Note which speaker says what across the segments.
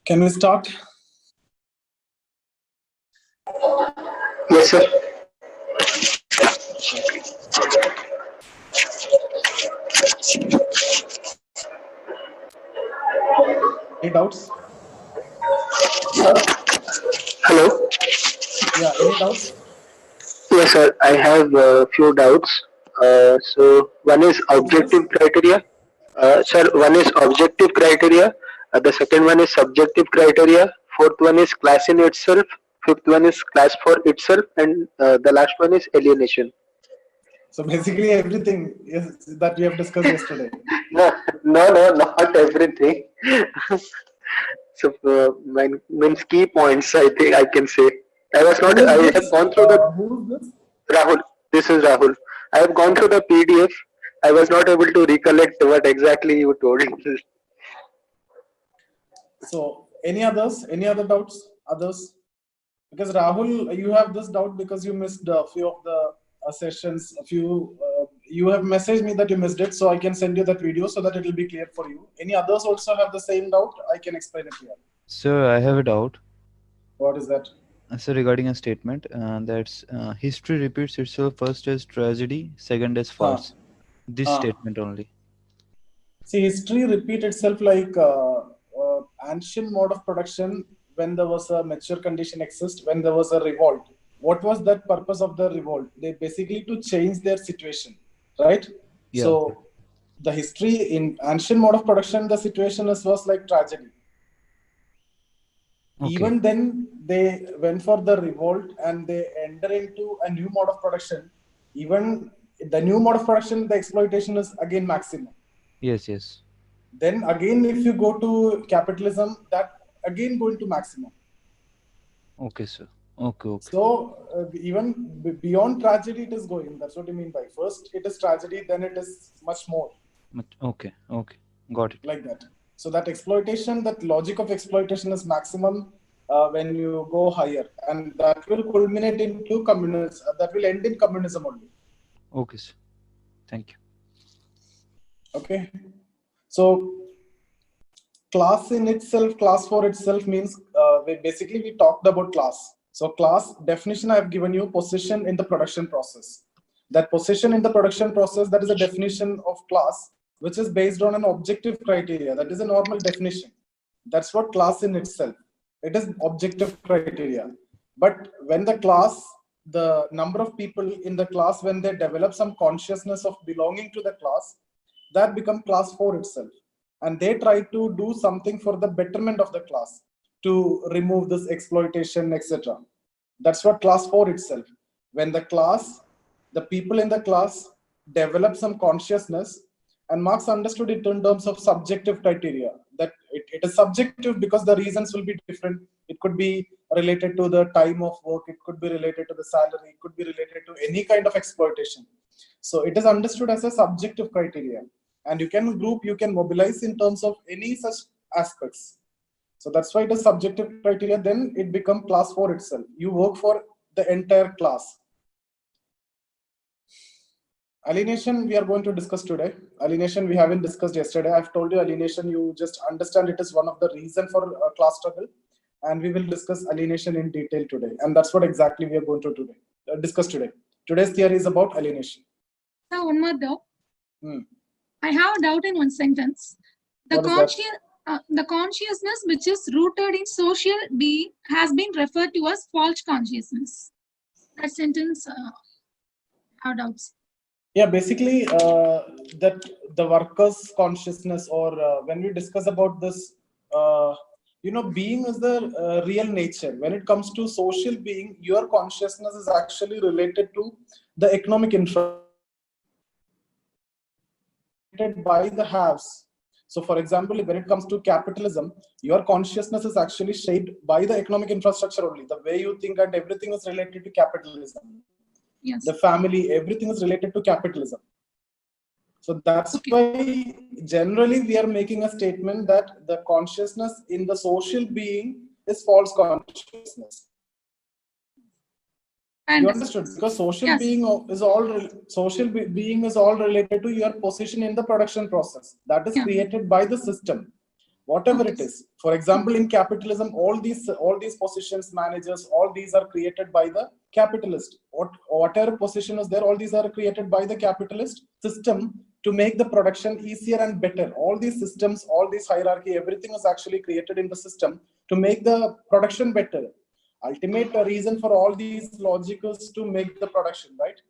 Speaker 1: Can we start?
Speaker 2: Yes, sir.
Speaker 1: Any doubts?
Speaker 2: Hello.
Speaker 1: Yeah, any doubts?
Speaker 2: Yes, sir. I have a few doubts. So one is
Speaker 1: What is this?
Speaker 2: objective criteria. Sir, one is objective criteria. The second one is subjective criteria. Fourth one is class in itself. Fifth one is class for itself, and the last one is alienation.
Speaker 1: So basically everything that we have discussed yesterday.
Speaker 2: No, not everything. So my means key points. I think I can say. I was not.
Speaker 1: Who is
Speaker 2: I have
Speaker 1: this?
Speaker 2: gone through the
Speaker 1: Who is this?
Speaker 2: Rahul. This is Rahul. I have gone through the PDF. I was not able to recollect what exactly you told.
Speaker 1: So any others? Any other doubts? Others? Because Rahul, you have this doubt because you missed a few of the sessions. You have messaged me that you missed it, so I can send you that video so that it will be clear for you. Any others also have the same doubt? I can explain it here.
Speaker 3: Sir, I have a doubt.
Speaker 1: What is that?
Speaker 3: So regarding a statement that's history repeats itself first as tragedy, second as farce. This statement only.
Speaker 1: See, history repeat itself like ancient mode of production when there was a mature condition exist, when there was a revolt. What was that purpose of the revolt? They basically to change their situation, right?
Speaker 3: Yeah.
Speaker 1: So the history in ancient mode of production, the situation was like tragedy.
Speaker 3: Okay.
Speaker 1: Even then, they went for the revolt and they enter into a new mode of production. Even the new mode of production, the exploitation is again maximum.
Speaker 3: Yes, yes.
Speaker 1: Then again, if you go to capitalism, that again going to maximum.
Speaker 3: Okay, sir. Okay.
Speaker 1: So even beyond tragedy, it is going. That's what I mean by first it is tragedy, then it is much more.
Speaker 3: Okay. Got it.
Speaker 1: Like that. So that exploitation, that logic of exploitation is maximum when you go higher, and that will culminate into communism. That will end in communism only.
Speaker 3: Okay, sir. Thank you.
Speaker 1: Okay. So class in itself, class for itself means we talked about class. So class definition I have given you, position in the production process. That position in the production process, that is a definition of class, which is based on an objective criteria. That is a normal definition. That's what class in itself. It is objective criteria. But when the class, the number of people in the class, when they develop some consciousness of belonging to the class, that becomes class for itself. And they try to do something for the betterment of the class, to remove this exploitation, etc. That's what class for itself. When the class, the people in the class develop some consciousness, and Marx understood it in terms of subjective criteria, that it is subjective because the reasons will be different. It could be related to the time of work, it could be related to the salary, it could be related to any kind of exploitation. So it is understood as a subjective criteria, and you can group, you can mobilize in terms of any such aspects. So that's why it is subjective criteria. Then it becomes class for itself. You work for the entire class. Alienation we are going to discuss today. Alienation we haven't discussed yesterday. I've told you alienation, you just understand it is one of the reasons for class struggle, and we will discuss alienation in detail today. And that's what exactly we are going to discuss today. Today's theory is about alienation.
Speaker 4: So one more doubt. I have a doubt in one sentence. The consciousness which is rooted in social being has been referred to as false consciousness. That sentence, I have doubts.
Speaker 1: Yeah, basically that the workers' consciousness, or when we discuss about this, being is the real nature. When it comes to social being, your consciousness is actually related to the economic infrastructure by the haves. So for example, when it comes to capitalism, your consciousness is actually shaped by the economic infrastructure only. The way you think and everything is related to capitalism.
Speaker 4: Yes.
Speaker 1: The family, everything is related to capitalism. So that's why generally we are making a statement that the consciousness in the social being is false consciousness. You understood? Because social being is all related to your position in the production process. That is created by the system. whatever it is. For example, in capitalism, all these positions, managers, all these are created by the capitalist. Whatever position is there, all these are created by the capitalist system to make the production easier and better. All these systems, all this hierarchy, everything is actually created in the system to make the production better. Ultimate reason for all these logic is to make the production, right?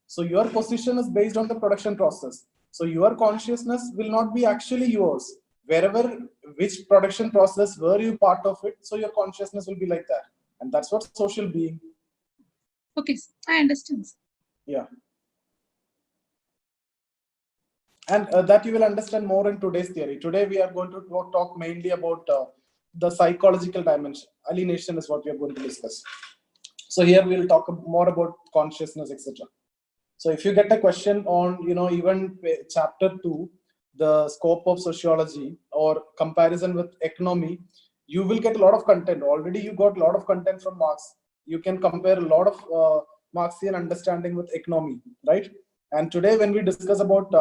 Speaker 1: So your position is based on the production process. So your consciousness will not be actually yours. Wherever, which production process were you part of it, so your consciousness will be like that. And that's what social being.
Speaker 4: Okay, I understand.
Speaker 1: Yeah. And that you will understand more in today's theory. Today we are going to talk mainly about the psychological dimension. Alienation is what we are going to discuss. So here we'll talk more about consciousness, etc. So if you get a question on, even chapter 2, the scope of sociology or comparison with economy, you will get a lot of content. Already you got a lot of content from Marx. You can compare a lot of Marxian understanding with economy, right? And today when we discuss about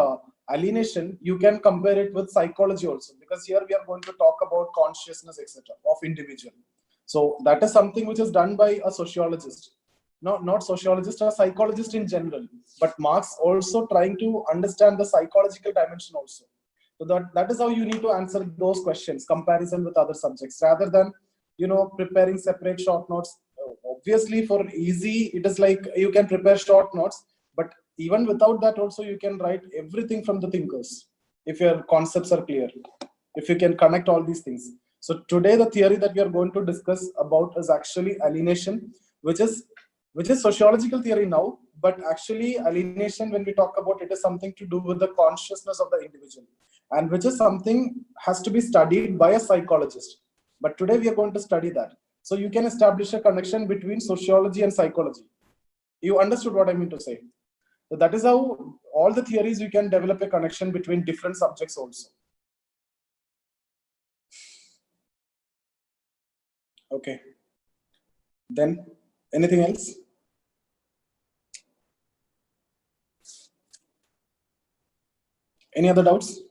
Speaker 1: alienation, you can compare it with psychology also, because here we are going to talk about consciousness, etc. of individual. So that is something which is done by a sociologist. Not sociologist, a psychologist in general, but Marx also trying to understand the psychological dimension also. So that is how you need to answer those questions, comparison with other subjects, rather than preparing separate short notes. Obviously for easy, it is like you can prepare short notes, but even without that also you can write everything from the thinkers if your concepts are clear, if you can connect all these things. So today the theory that we are going to discuss about is actually alienation, which is sociological theory now, but actually alienation, when we talk about it, is something to do with the consciousness of the individual, and which is something has to be studied by a psychologist. But today we are going to study that. So you can establish a connection between sociology and psychology. You understood what I mean to say? So that is how all the theories you can develop a connection between different subjects also. Okay. Then anything else? Any other doubts?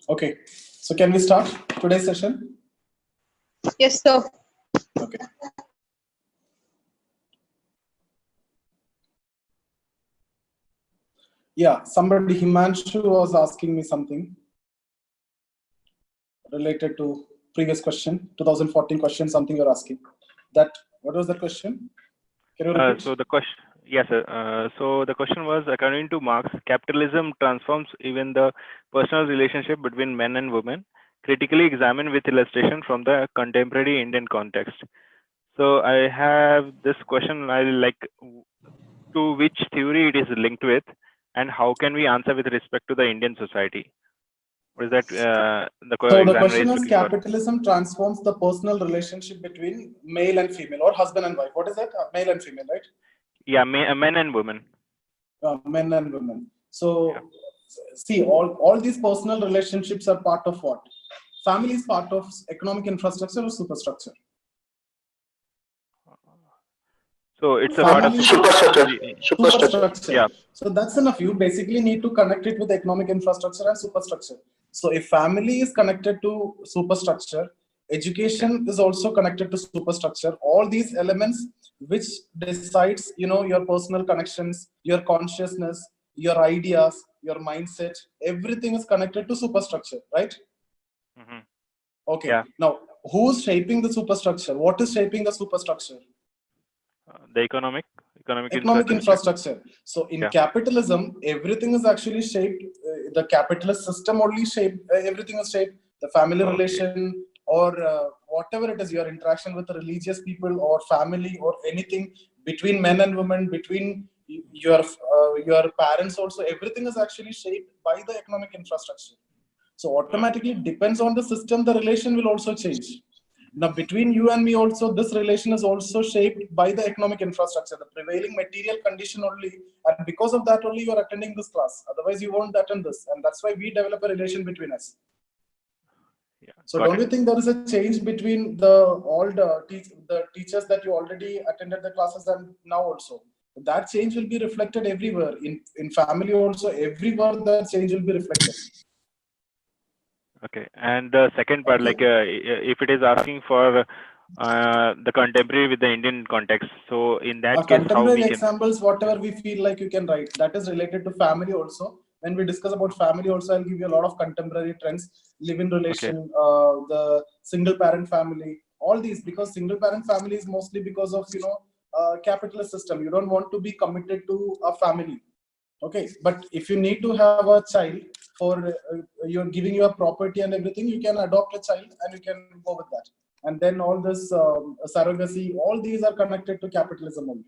Speaker 1: Okay, so can we start today's session?
Speaker 5: Yes, sir.
Speaker 1: Okay. Yeah, somebody, Himanshu, was asking me something related to previous question, 2014 question, something you're asking. What was the question? Can you repeat?
Speaker 6: So the question, yes, sir. So the question was, according to Marx, capitalism transforms even the personal relationship between men and women, critically examined with illustration from the contemporary Indian context. So I have this question, I like to which theory it is linked with, and how can we answer with respect to the Indian society? What is that
Speaker 1: So the question is, capitalism transforms the personal relationship between male and female, or husband and wife. What is that? Male and female, right?
Speaker 6: Yeah, men and women.
Speaker 1: Men and women. So yeah. See, all these personal relationships are part of what? Family is part of economic infrastructure or superstructure.
Speaker 6: So it's a part of
Speaker 1: superstructure.
Speaker 6: Yeah.
Speaker 1: So that's enough. You basically need to connect it with economic infrastructure and superstructure. So if family is connected to superstructure, education is also connected to superstructure. All these elements which decides, your personal connections, your consciousness, your ideas, your mindset, everything is connected to superstructure, right?
Speaker 6: Mm-hmm.
Speaker 1: Okay.
Speaker 6: Yeah.
Speaker 1: Now, who's shaping the superstructure? What is shaping the superstructure?
Speaker 6: The economic
Speaker 1: infrastructure. So in capitalism, everything is actually shaped. The capitalist system only shaped. Everything is shaped. The family relation, or whatever it is, your interaction with the religious people or family or anything between men and women, between your parents also, everything is actually shaped by the economic infrastructure. So automatically depends on the system, the relation will also change. Now, between you and me also, this relation is also shaped by the economic infrastructure, the prevailing material condition only. And because of that only, you are attending this class. Otherwise, you won't attend this. And that's why we develop a relation between us.
Speaker 6: Yeah.
Speaker 1: So
Speaker 6: Got
Speaker 1: don't
Speaker 6: it.
Speaker 1: you think there is a change between the teachers that you already attended the classes and now also? That change will be reflected everywhere, in family also, everywhere that change will be reflected.
Speaker 6: Okay. And the second part, like if it is asking for the contemporary with the Indian context, so in that case, how
Speaker 1: Contemporary
Speaker 6: we can?
Speaker 1: examples, whatever we feel like you can write, that is related to family also. When we discuss about family also, I'll give you a lot of contemporary trends, live-in relation, the single parent family, all these, because single parent family is mostly because of, capitalist system. You don't want to be committed to a family. Okay, but if you need to have a child for you're giving you a property and everything, you can adopt a child and you can go with that. And then all this surrogacy, all these are connected to capitalism only.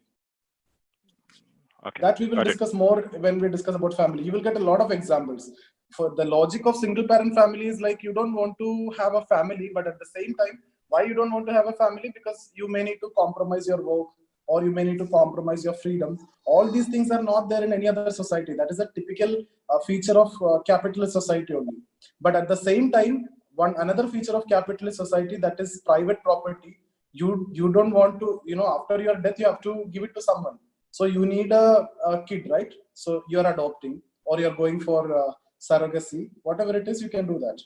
Speaker 6: Okay.
Speaker 1: That we will discuss more when we discuss about family. You will get a lot of examples. For the logic of single parent family is like, you don't want to have a family, but at the same time, why you don't want to have a family? Because you may need to compromise your work, or you may need to compromise your freedom. All these things are not there in any other society. That is a typical feature of capitalist society only. But at the same time, another feature of capitalist society, that is private property. You don't want to, after your death, you have to give it to someone. So you need a kid, right? So you're adopting, or you're going for surrogacy, whatever it is, you can do that.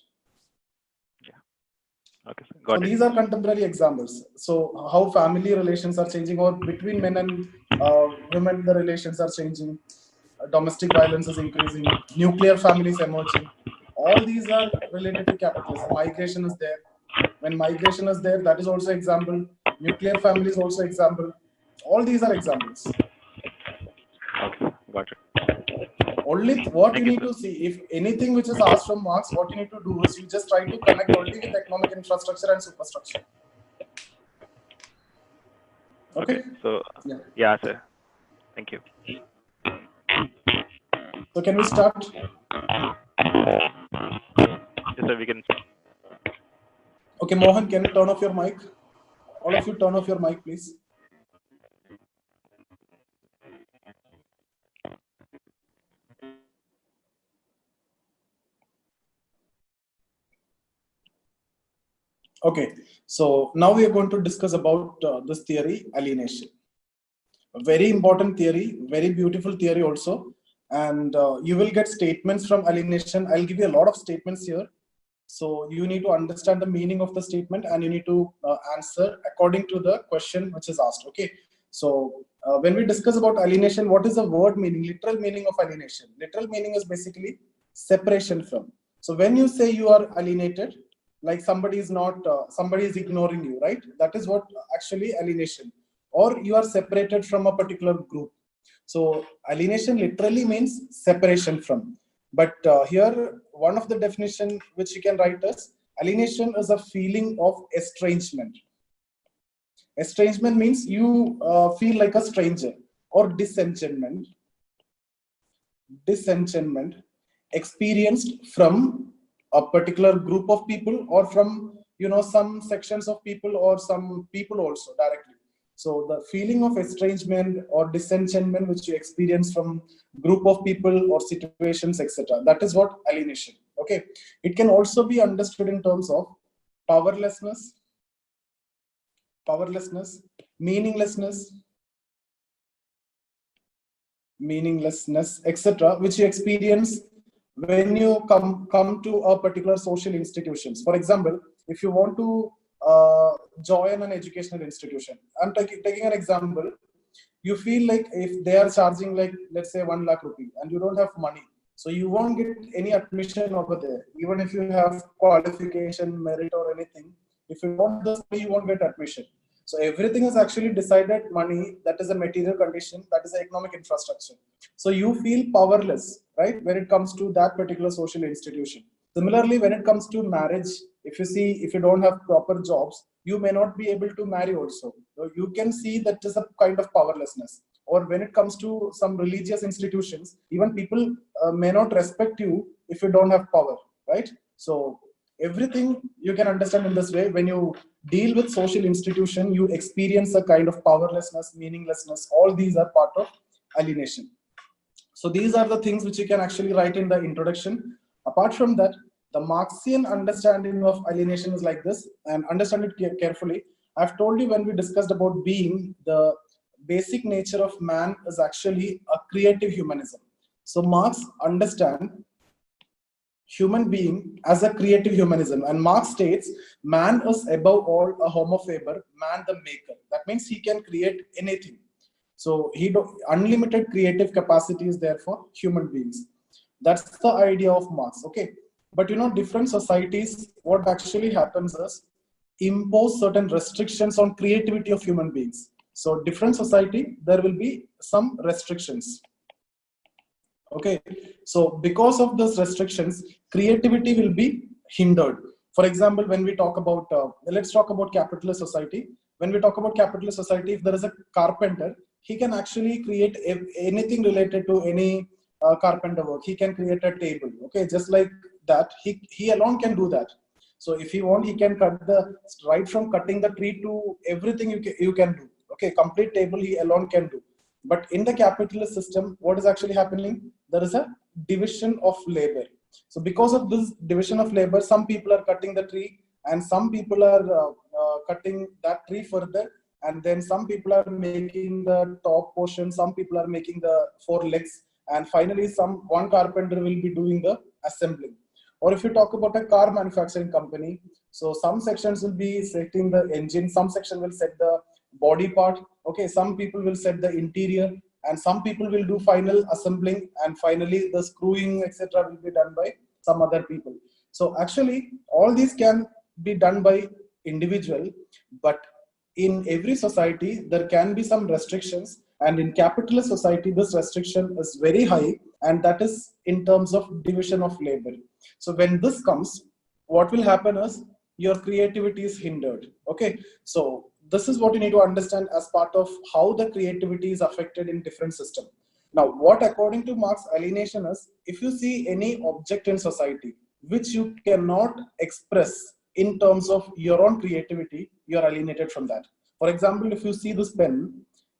Speaker 6: Okay, got
Speaker 1: so
Speaker 6: it.
Speaker 1: These are contemporary examples. So how family relations are changing, or between men and women, the relations are changing. Domestic violence is increasing. Nuclear families emerging. All these are related to capitalism. Migration is there. When migration is there, that is also example. Nuclear family is also example. All these are examples.
Speaker 6: Okay, got it.
Speaker 1: Only what
Speaker 6: Thank
Speaker 1: you
Speaker 6: you,
Speaker 1: need
Speaker 6: sir.
Speaker 1: to see, if anything which is asked from Marx, what you need to do is you just try to connect only with economic infrastructure and superstructure. Okay.
Speaker 6: So
Speaker 1: Yeah.
Speaker 6: yeah, sir. Thank you.
Speaker 1: So can we start?
Speaker 6: Yes, sir. We can.
Speaker 1: Okay, Mohan, can you turn off your mic? All of you turn off your mic, please. Okay, so now we are going to discuss about this theory, alienation. A very important theory, very beautiful theory also. And you will get statements from alienation. I'll give you a lot of statements here. So you need to understand the meaning of the statement, and you need to answer according to the question which is asked. Okay. So when we discuss about alienation, what is the word meaning, literal meaning of alienation? Literal meaning is basically separation from. So when you say you are alienated, like somebody is ignoring you, right? That is what actually alienation, or you are separated from a particular group. So alienation literally means separation from. But here, one of the definition which you can write is, alienation is a feeling of estrangement. Estrangement means you feel like a stranger, or disenchantment. Disenchantment experienced from a particular group of people, or from some sections of people, or some people also directly. So the feeling of estrangement or disenchantment which you experience from group of people or situations, etc., that is what alienation. Okay, it can also be understood in terms of powerlessness, meaninglessness, etc., which you experience when you come to a particular social institutions. For example, if you want to join an educational institution, I'm taking an example. You feel like if they are charging, like, let's say 1 lakh rupee, and you don't have money, so you won't get any admission over there, even if you have qualification, merit, or anything. If you want this money, you won't get admission. So everything is actually decided money. That is a material condition. That is the economic infrastructure. So you feel powerless, right, when it comes to that particular social institution. Similarly, when it comes to marriage, if you don't have proper jobs, you may not be able to marry also. So you can see that is a kind of powerlessness. Or when it comes to some religious institutions, even people may not respect you if you don't have power, right? So everything you can understand in this way. When you deal with social institution, you experience a kind of powerlessness, meaninglessness. All these are part of alienation. So these are the things which you can actually write in the introduction. Apart from that, The Marxian understanding of alienation is like this, and understand it carefully. I've told you when we discussed about being, the basic nature of man is actually a creative humanism. So Marx understands human being as a creative humanism, and Marx states man is above all a homo faber, man the maker. That means he can create anything. So unlimited creative capacity is there for human beings. That's the idea of Marx. Okay, but different societies, what actually happens is impose certain restrictions on creativity of human beings. So different society, there will be some restrictions. Okay, so because of those restrictions, creativity will be hindered. For example, when we talk about, let's talk about capitalist society. When we talk about capitalist society, if there is a carpenter, he can actually create anything related to any carpenter work. He can create a table. Okay, just like that, he alone can do that. So if he want, he can cut right from cutting the tree to everything you can do. Okay, complete table he alone can do. But in the capitalist system, what is actually happening? There is a division of labor. So because of this division of labor, some people are cutting the tree, and some people are cutting that tree further, and then some people are making the top portion, some people are making the 4 legs, and finally one carpenter will be doing the assembling. Or if you talk about a car manufacturing company, so some sections will be setting the engine, some section will set the body part. Okay, some people will set the interior, and some people will do final assembling, and finally the screwing, etc. will be done by some other people. So actually, all these can be done by individual, but in every society there can be some restrictions, and in capitalist society this restriction is very high, and that is in terms of division of labor. So when this comes, what will happen is your creativity is hindered. Okay, so this is what you need to understand as part of how the creativity is affected in different systems. Now, what according to Marx alienation is, if you see any object in society which you cannot express in terms of your own creativity, you are alienated from that. For example, if you see this pen,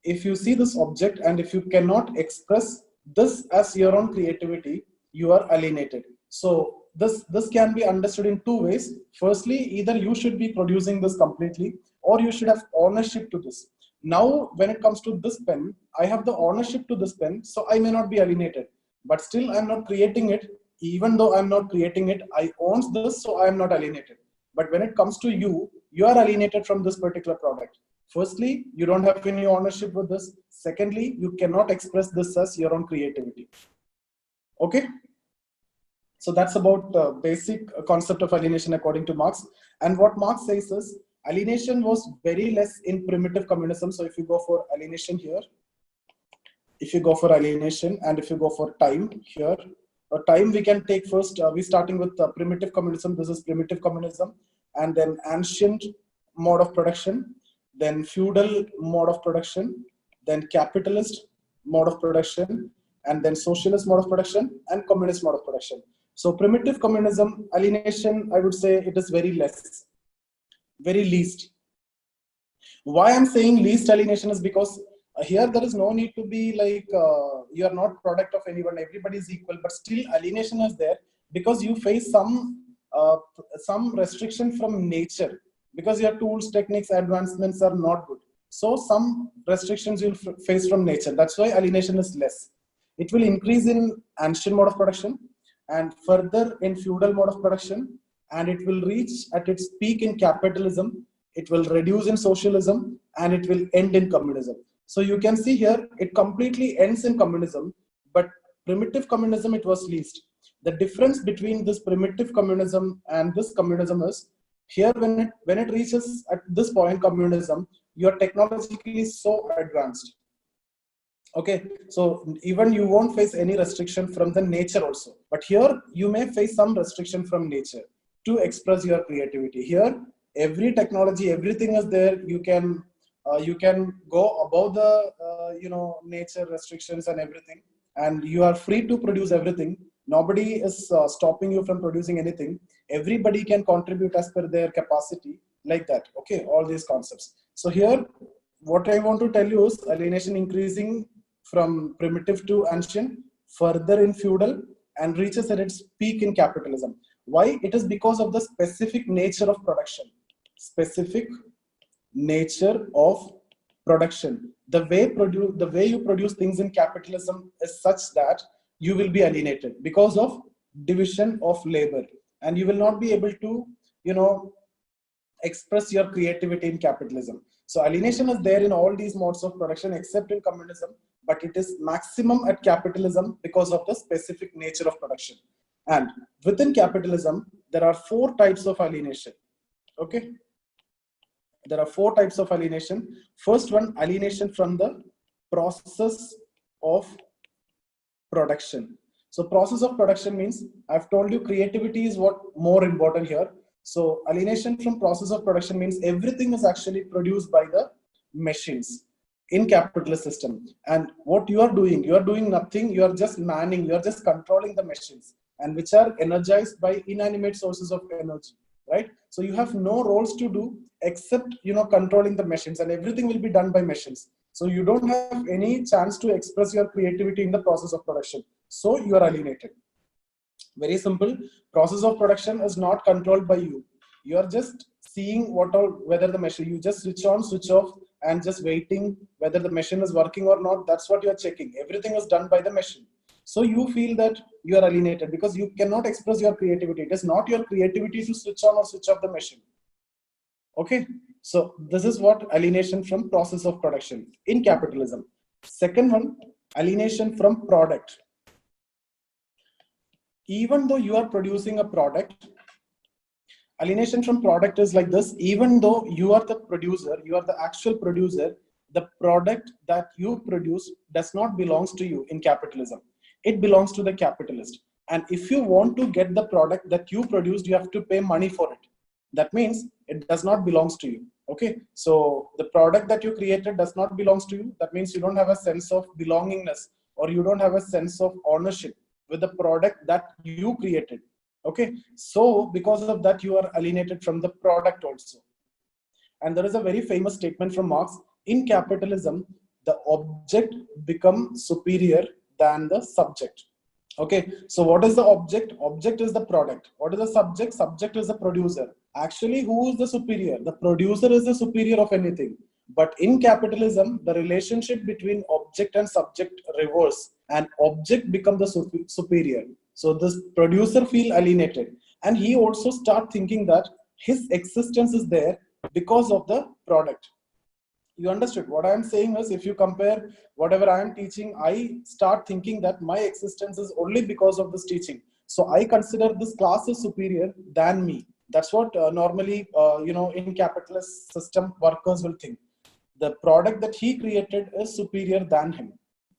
Speaker 1: if you see this object, and if you cannot express this as your own creativity, you are alienated. So this can be understood in 2 ways. Firstly, either you should be producing this completely, or you should have ownership to this. Now, when it comes to this pen, I have the ownership to this pen, so I may not be alienated, but still I'm not creating it. Even though I'm not creating it, I own this, so I am not alienated. But when it comes to you, you are alienated from this particular product. Firstly, you don't have any ownership with this. Secondly, you cannot express this as your own creativity. Okay? So that's about the basic concept of alienation according to Marx. And what Marx says is, alienation was very less in primitive communism. So if you go for alienation here, if you go for alienation, and if you go for time here, time we can take first, we're starting with primitive communism. This is primitive communism, and then ancient mode of production, then feudal mode of production, then capitalist mode of production, and then socialist mode of production, and communist mode of production. So primitive communism, alienation, I would say it is very less, very least. Why I'm saying least alienation is because here there is no need to be like, you are not product of anyone, everybody is equal, but still alienation is there because you face some restriction from nature, because your tools, techniques, advancements are not good. So some restrictions you'll face from nature. That's why alienation is less. It will increase in ancient mode of production, and further in feudal mode of production, and it will reach at its peak in capitalism, it will reduce in socialism, and it will end in communism. So you can see here, it completely ends in communism, but primitive communism, it was least. The difference between this primitive communism and this communism is, here when it reaches at this point, communism, you are technologically so advanced. Okay, so even you won't face any restriction from the nature also, but here you may face some restriction from nature to express your creativity. Here every technology, everything is there. You can go above the nature restrictions and everything, and you are free to produce everything. Nobody is stopping you from producing anything. Everybody can contribute as per their capacity, like that. Okay, all these concepts. So here what I want to tell you is alienation increasing from primitive to ancient, further in feudal, and reaches at its peak in capitalism. Why? It is because of the specific nature of production. Specific nature of production. The way you produce things in capitalism is such that you will be alienated because of division of labor, and you will not be able to, express your creativity in capitalism. So alienation is there in all these modes of production except in communism, but it is maximum at capitalism because of the specific nature of production. And within capitalism, there are 4 types of alienation. Okay, there are 4 types of alienation. First one, alienation from the process of production. So process of production means, I've told you creativity is what more important here. So alienation from process of production means everything is actually produced by the machines in capitalist system. And what you are doing nothing. You are just manning, you are just controlling the machines, and which are energized by inanimate sources of energy, right? So you have no roles to do except, controlling the machines, and everything will be done by machines. So you don't have any chance to express your creativity in the process of production. So you are alienated. Very simple. Process of production is not controlled by you. You are just seeing whether the machine, you just switch on, switch off, and just waiting whether the machine is working or not. That's what you are checking. Everything is done by the machine. So you feel that you are alienated because you cannot express your creativity. It is not your creativity to switch on or switch off the machine. Okay, so this is what alienation from process of production in capitalism. Second one, alienation from product. Even though you are producing a product, alienation from product is like this. Even though you are the producer, you are the actual producer, the product that you produce does not belongs to you in capitalism. It belongs to the capitalist. And if you want to get the product that you produced, you have to pay money for it. That means it does not belongs to you. Okay, so the product that you created does not belongs to you. That means you don't have a sense of belongingness, or you don't have a sense of ownership with the product that you created. Okay, so because of that, you are alienated from the product also. And there is a very famous statement from Marx: in capitalism, the object becomes superior than the subject. Okay, so what is the object? Object is the product. What is the subject? Subject is the producer. Actually, who is the superior? The producer is the superior of anything. But in capitalism, the relationship between object and subject reverse, and object become the superior. So this producer feel alienated, and he also start thinking that his existence is there because of the product. You understood what I am saying is, if you compare whatever I am teaching, I start thinking that my existence is only because of this teaching. So I consider this class is superior than me. That's what normally, in capitalist system, workers will think. The product that he created is superior than him,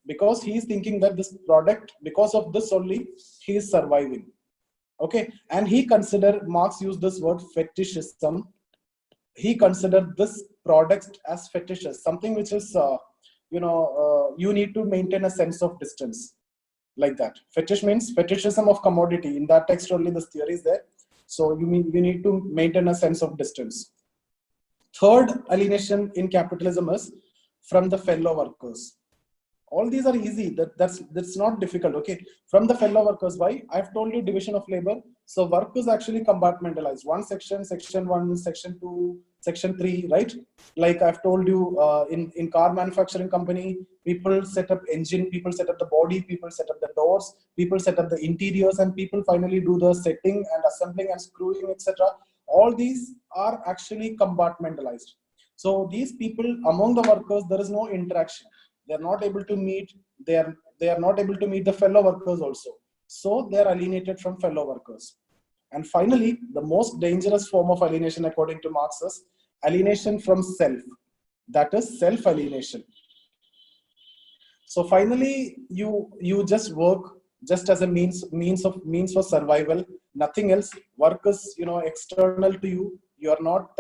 Speaker 1: because he is thinking that this product, because of this only, he is surviving. Okay, and he considered, Marx used this word fetishism. He considered this product as fetishes, something which is, you need to maintain a sense of distance, like that. Fetish means fetishism of commodity. In that text only this theory is there. So you need to maintain a sense of distance. Third alienation in capitalism is from the fellow workers. All these are easy. That's not difficult. Okay, from the fellow workers. Why? I've told you division of labor. So work is actually compartmentalized. One section, section 1, section 2, section 3, right? Like I've told you, in car manufacturing company, people set up engine, people set up the body, people set up the doors, people set up the interiors, and people finally do the setting and assembling and screwing, etc. All these are actually compartmentalized. So these people, among the workers, there is no interaction. They are not able to meet. They are not able to meet the fellow workers also. So they are alienated from fellow workers. And finally, the most dangerous form of alienation, according to Marx, is alienation from self. That is self-alienation. So finally, you just work just as a means for survival. Nothing else. Work is external to you. You are not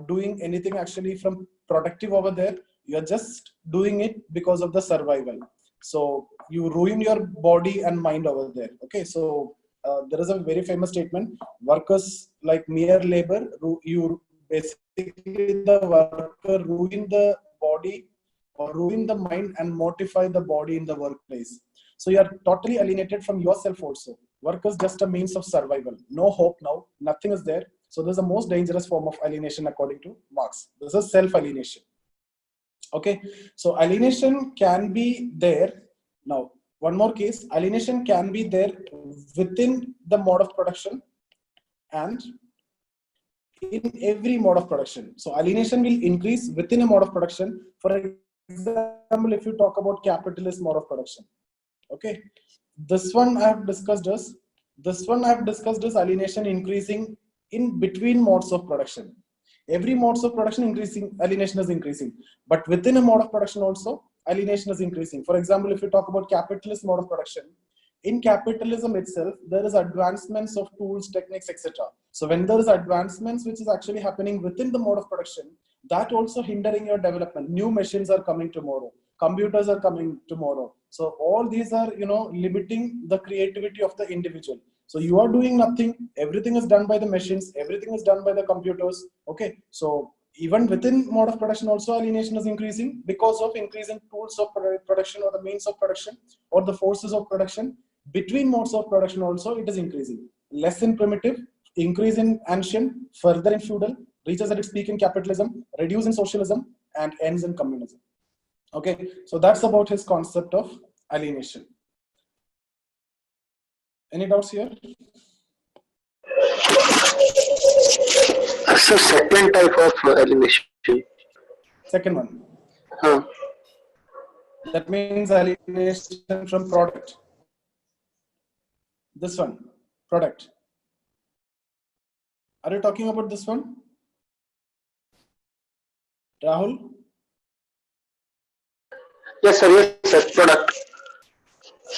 Speaker 1: doing anything actually from productive over there. You are just doing it because of the survival. So you ruin your body and mind over there. Okay, so there is a very famous statement: workers like mere labor. You basically, the worker ruin the body or ruin the mind and mortify the body in the workplace. So you are totally alienated from yourself also. Work is just a means of survival. No hope now. Nothing is there. So this is the most dangerous form of alienation according to Marx. This is self-alienation. Okay. So alienation can be there. Now, one more case. Alienation can be there within the mode of production and in every mode of production. So alienation will increase within a mode of production. For example, if you talk about capitalist mode of production. Okay. This one I have discussed is alienation increasing in between modes of production. Every modes of production increasing, alienation is increasing. But within a mode of production also, alienation is increasing. For example, if you talk about capitalist mode of production, in capitalism itself, there is advancements of tools, techniques, etc. So when there is advancements which is actually happening within the mode of production, that also hindering your development. New machines are coming tomorrow. Computers are coming tomorrow. So all these are, limiting the creativity of the individual. So you are doing nothing. Everything is done by the machines. Everything is done by the computers. Okay. So even within mode of production also alienation is increasing because of increasing tools of production or the means of production or the forces of production. Between modes of production also it is increasing. Less in primitive, increase in ancient, further in feudal, reaches at its peak in capitalism, reduce in socialism, and ends in communism. Okay, so that's about his concept of alienation. Any doubts here?
Speaker 2: So second type of alienation.
Speaker 1: Second one. That means alienation from product. This one, product. Are you talking about this one? Rahul?
Speaker 2: Yes, sir. Yes, sir. Product.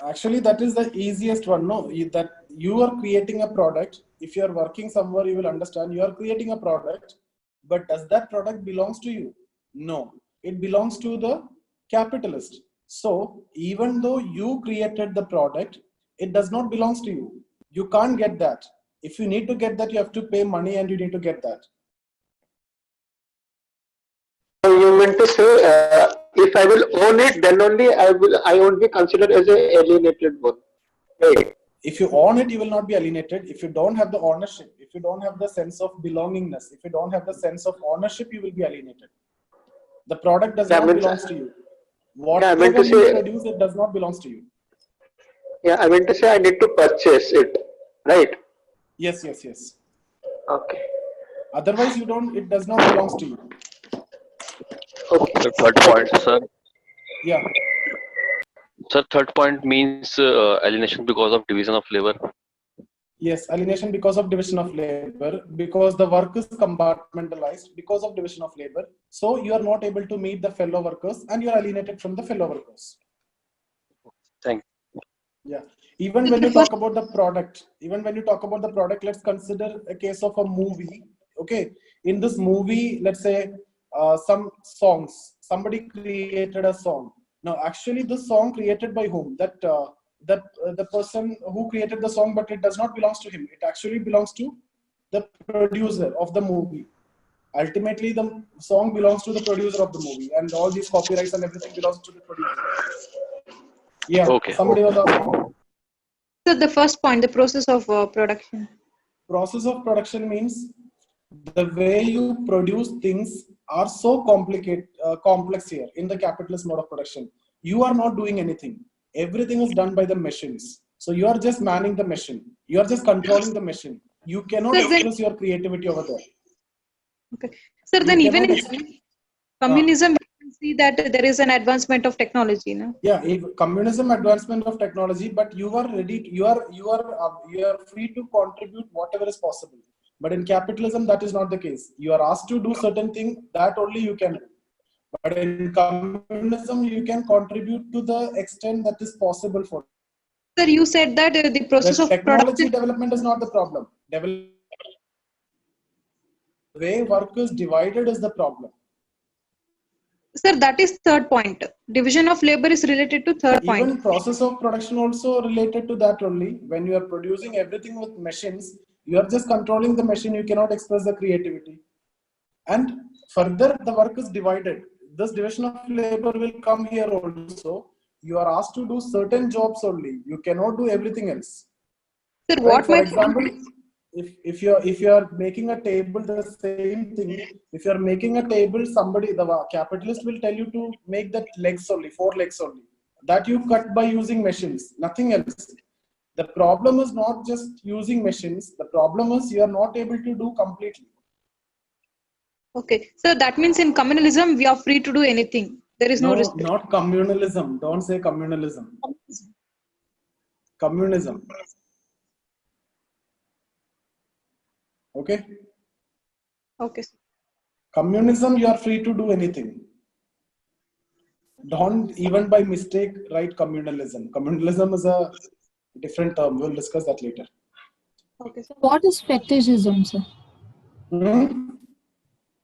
Speaker 1: Actually, that is the easiest one. No, that you are creating a product. If you are working somewhere, you will understand. You are creating a product, but does that product belongs to you? No, it belongs to the capitalist. So even though you created the product, it does not belongs to you. You can't get that. If you need to get that, you have to pay money and you need to get that.
Speaker 2: So you meant to say, if I will own it, then only I won't be considered as a alienated one. Right.
Speaker 1: If you own it, you will not be alienated. If you don't have the ownership, if you don't have the sense of belongingness, if you don't have the sense of ownership, you will be alienated. The product does not belong to you. Whatever you produce, it does not belong to you.
Speaker 2: Yeah, I meant to say I need to purchase it, right?
Speaker 1: Yes, yes, yes.
Speaker 2: Okay.
Speaker 1: Otherwise, you don't. It does not belong to you.
Speaker 2: Okay.
Speaker 7: The third point, sir.
Speaker 1: Yeah.
Speaker 7: Sir, third point means alienation because of division of labor.
Speaker 1: Yes, alienation because of division of labor, because the work is compartmentalized because of division of labor. So you are not able to meet the fellow workers and you are alienated from the fellow workers.
Speaker 7: Thank
Speaker 1: you. Yeah. Even when you talk about the product, let's consider a case of a movie. Okay. In this movie, let's say some songs, somebody created a song. Now, actually, the song created by whom? The person who created the song, but it does not belong to him. It actually belongs to the producer of the movie. Ultimately, the song belongs to the producer of the movie, and all these copyrights and everything belongs to the producer. Yeah.
Speaker 7: Okay.
Speaker 1: Somebody was asking.
Speaker 5: So the first point, the process of production.
Speaker 1: Process of production means the way you produce things are so complex here in the capitalist mode of production. You are not doing anything. Everything is done by the machines. So you are just manning the machine. You are just controlling the machine. You cannot express your creativity over there.
Speaker 5: Okay. Sir, then even in communism, we can see that there is an advancement of technology. No?
Speaker 1: Yeah, communism advancement of technology, but you are ready. You are free to contribute whatever is possible. But in capitalism, that is not the case. You are asked to do certain things that only you can do. But in communism, you can contribute to the extent that is possible for you.
Speaker 5: Sir, you said that the process of
Speaker 1: technology development is not the problem. The way work is divided is the problem.
Speaker 5: Sir, that is third point. Division of labor is related to third point.
Speaker 1: Even process of production also related to that only. When you are producing everything with machines, you are just controlling the machine. You cannot express the creativity. And further, the work is divided. This division of labor will come here also. You are asked to do certain jobs only. You cannot do everything else.
Speaker 5: Sir,
Speaker 1: Right?
Speaker 5: what
Speaker 1: For
Speaker 5: might
Speaker 1: example, if you're making a table, the same thing. If you're making a table, the capitalist will tell you to make that legs only, 4 legs only. That you cut by using machines, nothing else. The problem is not just using machines. The problem is you are not able to do completely.
Speaker 5: Okay, so that means in communalism we are free to do anything. There is no
Speaker 1: No,
Speaker 5: restriction.
Speaker 1: not communalism. Don't say communalism. Communism. Okay?
Speaker 5: Okay, sir.
Speaker 1: Communism, you are free to do anything. Don't even by mistake write communalism. Communalism is a different term. We'll discuss that later.
Speaker 5: Okay, sir.
Speaker 8: What is fetishism, sir?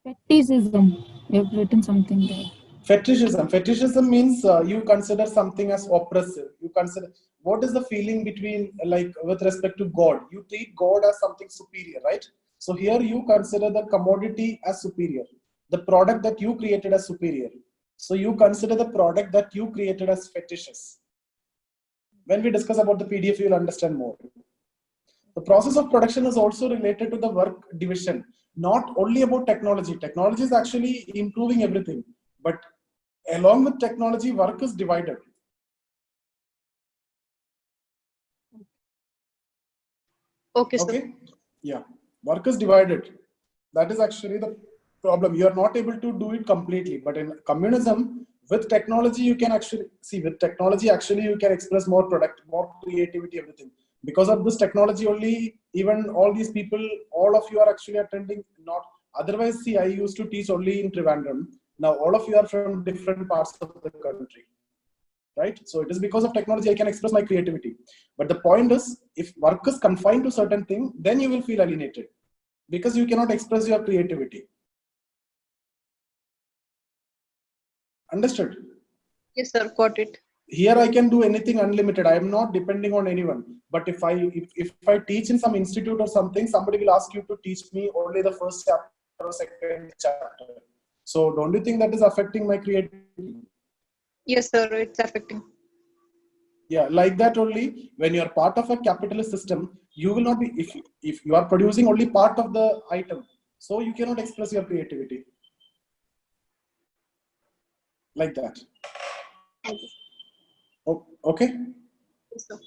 Speaker 8: Fetishism. You have written something there.
Speaker 1: Fetishism. Fetishism means you consider something as oppressive. You consider what is the feeling between, like, with respect to God. You treat God as something superior, right? So here you consider the commodity as superior, the product that you created as superior. So you consider the product that you created as fetishes. When we discuss about the PDF, you will understand more. The process of production is also related to the work division, not only about technology. Technology is actually improving everything, but along with technology, work is divided.
Speaker 5: Okay, sir.
Speaker 1: Okay? Yeah. Work is divided. That is actually the problem. You are not able to do it completely. But in communism, with technology, you can actually see, with technology, actually, you can express more product, more creativity, everything. Because of this technology only, even all these people, all of you are actually attending, not otherwise. See, I used to teach only in Trivandrum. Now all of you are from different parts of the country, right? So it is because of technology I can express my creativity. But the point is, if work is confined to certain thing, then you will feel alienated because you cannot express your creativity. Understood?
Speaker 5: Yes, sir. Got it.
Speaker 1: Here I can do anything unlimited. I am not depending on anyone. But if I teach in some institute or something, somebody will ask you to teach me only the first chapter or second chapter. So don't you think that is affecting my creativity?
Speaker 5: Yes, sir. It's affecting.
Speaker 1: Yeah, like that only. When you are part of a capitalist system, you will not be, if you are producing only part of the item, so you cannot express your creativity. Like that. Okay.
Speaker 5: Yes, sir.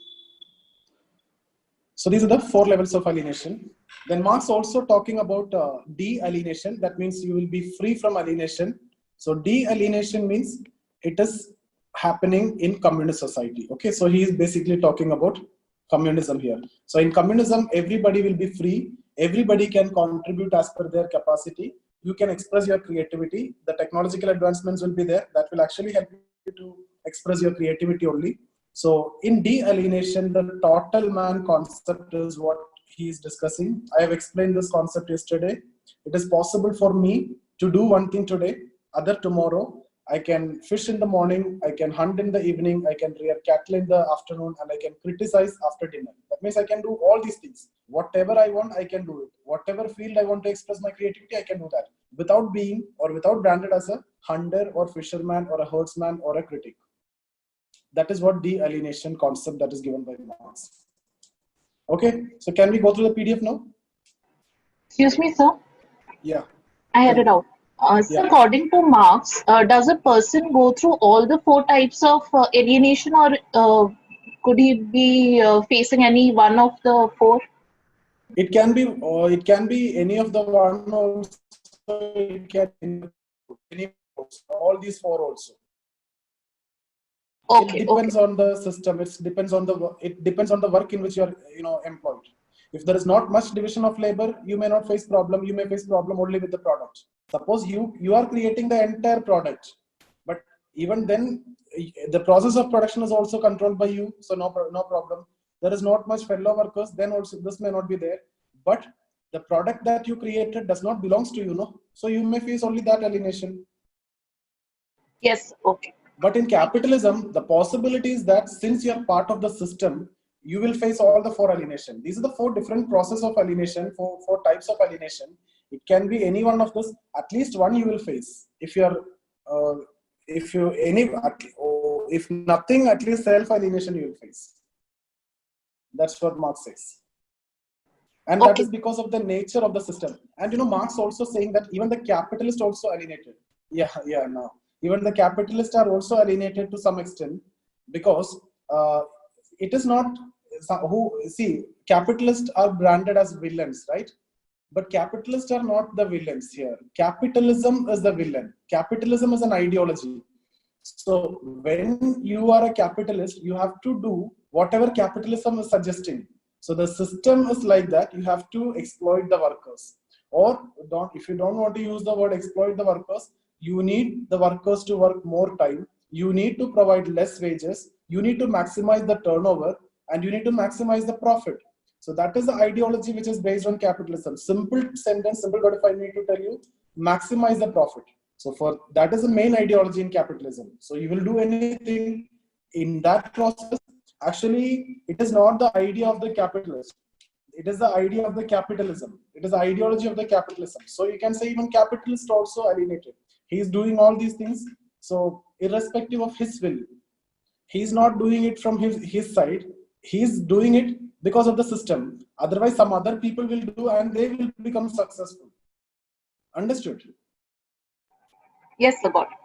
Speaker 1: So these are the 4 levels of alienation. Then Marx also talking about de-alienation. That means you will be free from alienation. So de-alienation means it is happening in communist society. Okay, so he is basically talking about communism here. So in communism, everybody will be free. Everybody can contribute as per their capacity. You can express your creativity. The technological advancements will be there. That will actually help you to express your creativity only. So in de-alienation, the total man concept is what he is discussing. I have explained this concept yesterday. It is possible for me to do one thing today, other tomorrow. I can fish in the morning, I can hunt in the evening, I can rear cattle in the afternoon, and I can criticize after dinner. That means I can do all these things. Whatever I want, I can do it. Whatever field I want to express my creativity, I can do that without being or without branded as a hunter or fisherman or a herdsman or a critic. That is what de-alienation concept that is given by Marx. Okay, so can we go through the PDF now?
Speaker 9: Excuse me, sir.
Speaker 1: Yeah.
Speaker 9: I had it out. So according to Marx, does a person go through all the 4 types of alienation, or could he be facing any one of the 4?
Speaker 1: It can be any of the one also. It can be all these 4 also.
Speaker 9: Okay,
Speaker 1: it depends on the system. It depends on the work in which you are employed. If there is not much division of labor, you may not face problem. You may face problem only with the product. Suppose you are creating the entire product, but even then the process of production is also controlled by you, so no problem. There is not much fellow workers, then also this may not be there, but the product that you created does not belongs to you, no? So you may face only that alienation.
Speaker 9: Yes, okay.
Speaker 1: But in capitalism, the possibility is that since you are part of the system, you will face all the 4 alienation. These are the 4 different processes of alienation, 4 types of alienation. It can be any one of this. At least one you will face. If nothing, at least self alienation you will face. That's what Marx says. And that is because of the nature of the system. And Marx also saying that even the capitalists also alienated. Now even the capitalists are also alienated to some extent, because it is not capitalists are branded as villains, right? But capitalists are not the villains here. Capitalism is the villain. Capitalism is an ideology. So when you are a capitalist, you have to do whatever capitalism is suggesting. So the system is like that. You have to exploit the workers, or if you don't want to use the word exploit the workers, you need the workers to work more time. You need to provide less wages. You need to maximize the turnover, and you need to maximize the profit. So that is the ideology which is based on capitalism. Simple sentence, simple word if I need to tell you, maximize the profit. So for that is the main ideology in capitalism. So you will do anything in that process. Actually, it is not the idea of the capitalist. It is the idea of the capitalism. It is the ideology of the capitalism. So you can say even capitalist also alienated. He is doing all these things. So irrespective of his will, he is not doing it from his side. He is doing it because of the system. Otherwise, some other people will do and they will become successful. Understood?
Speaker 9: Yes, sir, got it.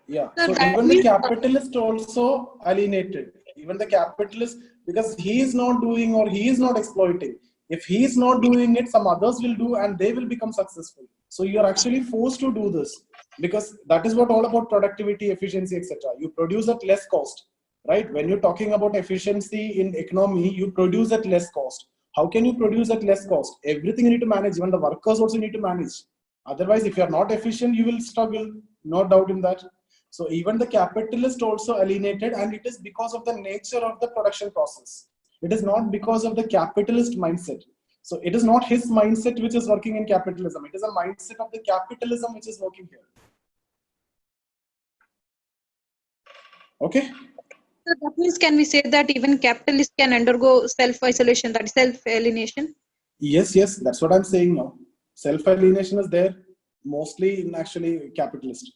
Speaker 1: Yeah. So even the capitalist also alienated. Even the capitalist, because he is not doing or he is not exploiting. If he is not doing it, some others will do and they will become successful. So you are actually forced to do this, because that is what all about productivity, efficiency, etc. You produce at less cost, right? When you're talking about efficiency in economy, you produce at less cost. How can you produce at less cost? Everything you need to manage. Even the workers also need to manage. Otherwise, if you are not efficient, you will struggle. No doubt in that. So even the capitalist also alienated, and it is because of the nature of the production process. It is not because of the capitalist mindset. So it is not his mindset which is working in capitalism. It is a mindset of the capitalism which is working here. Okay.
Speaker 5: So that means, can we say that even capitalists can undergo self-isolation, that is self-alienation?
Speaker 1: Yes, that's what I'm saying now. Self-alienation is there mostly in actually capitalist.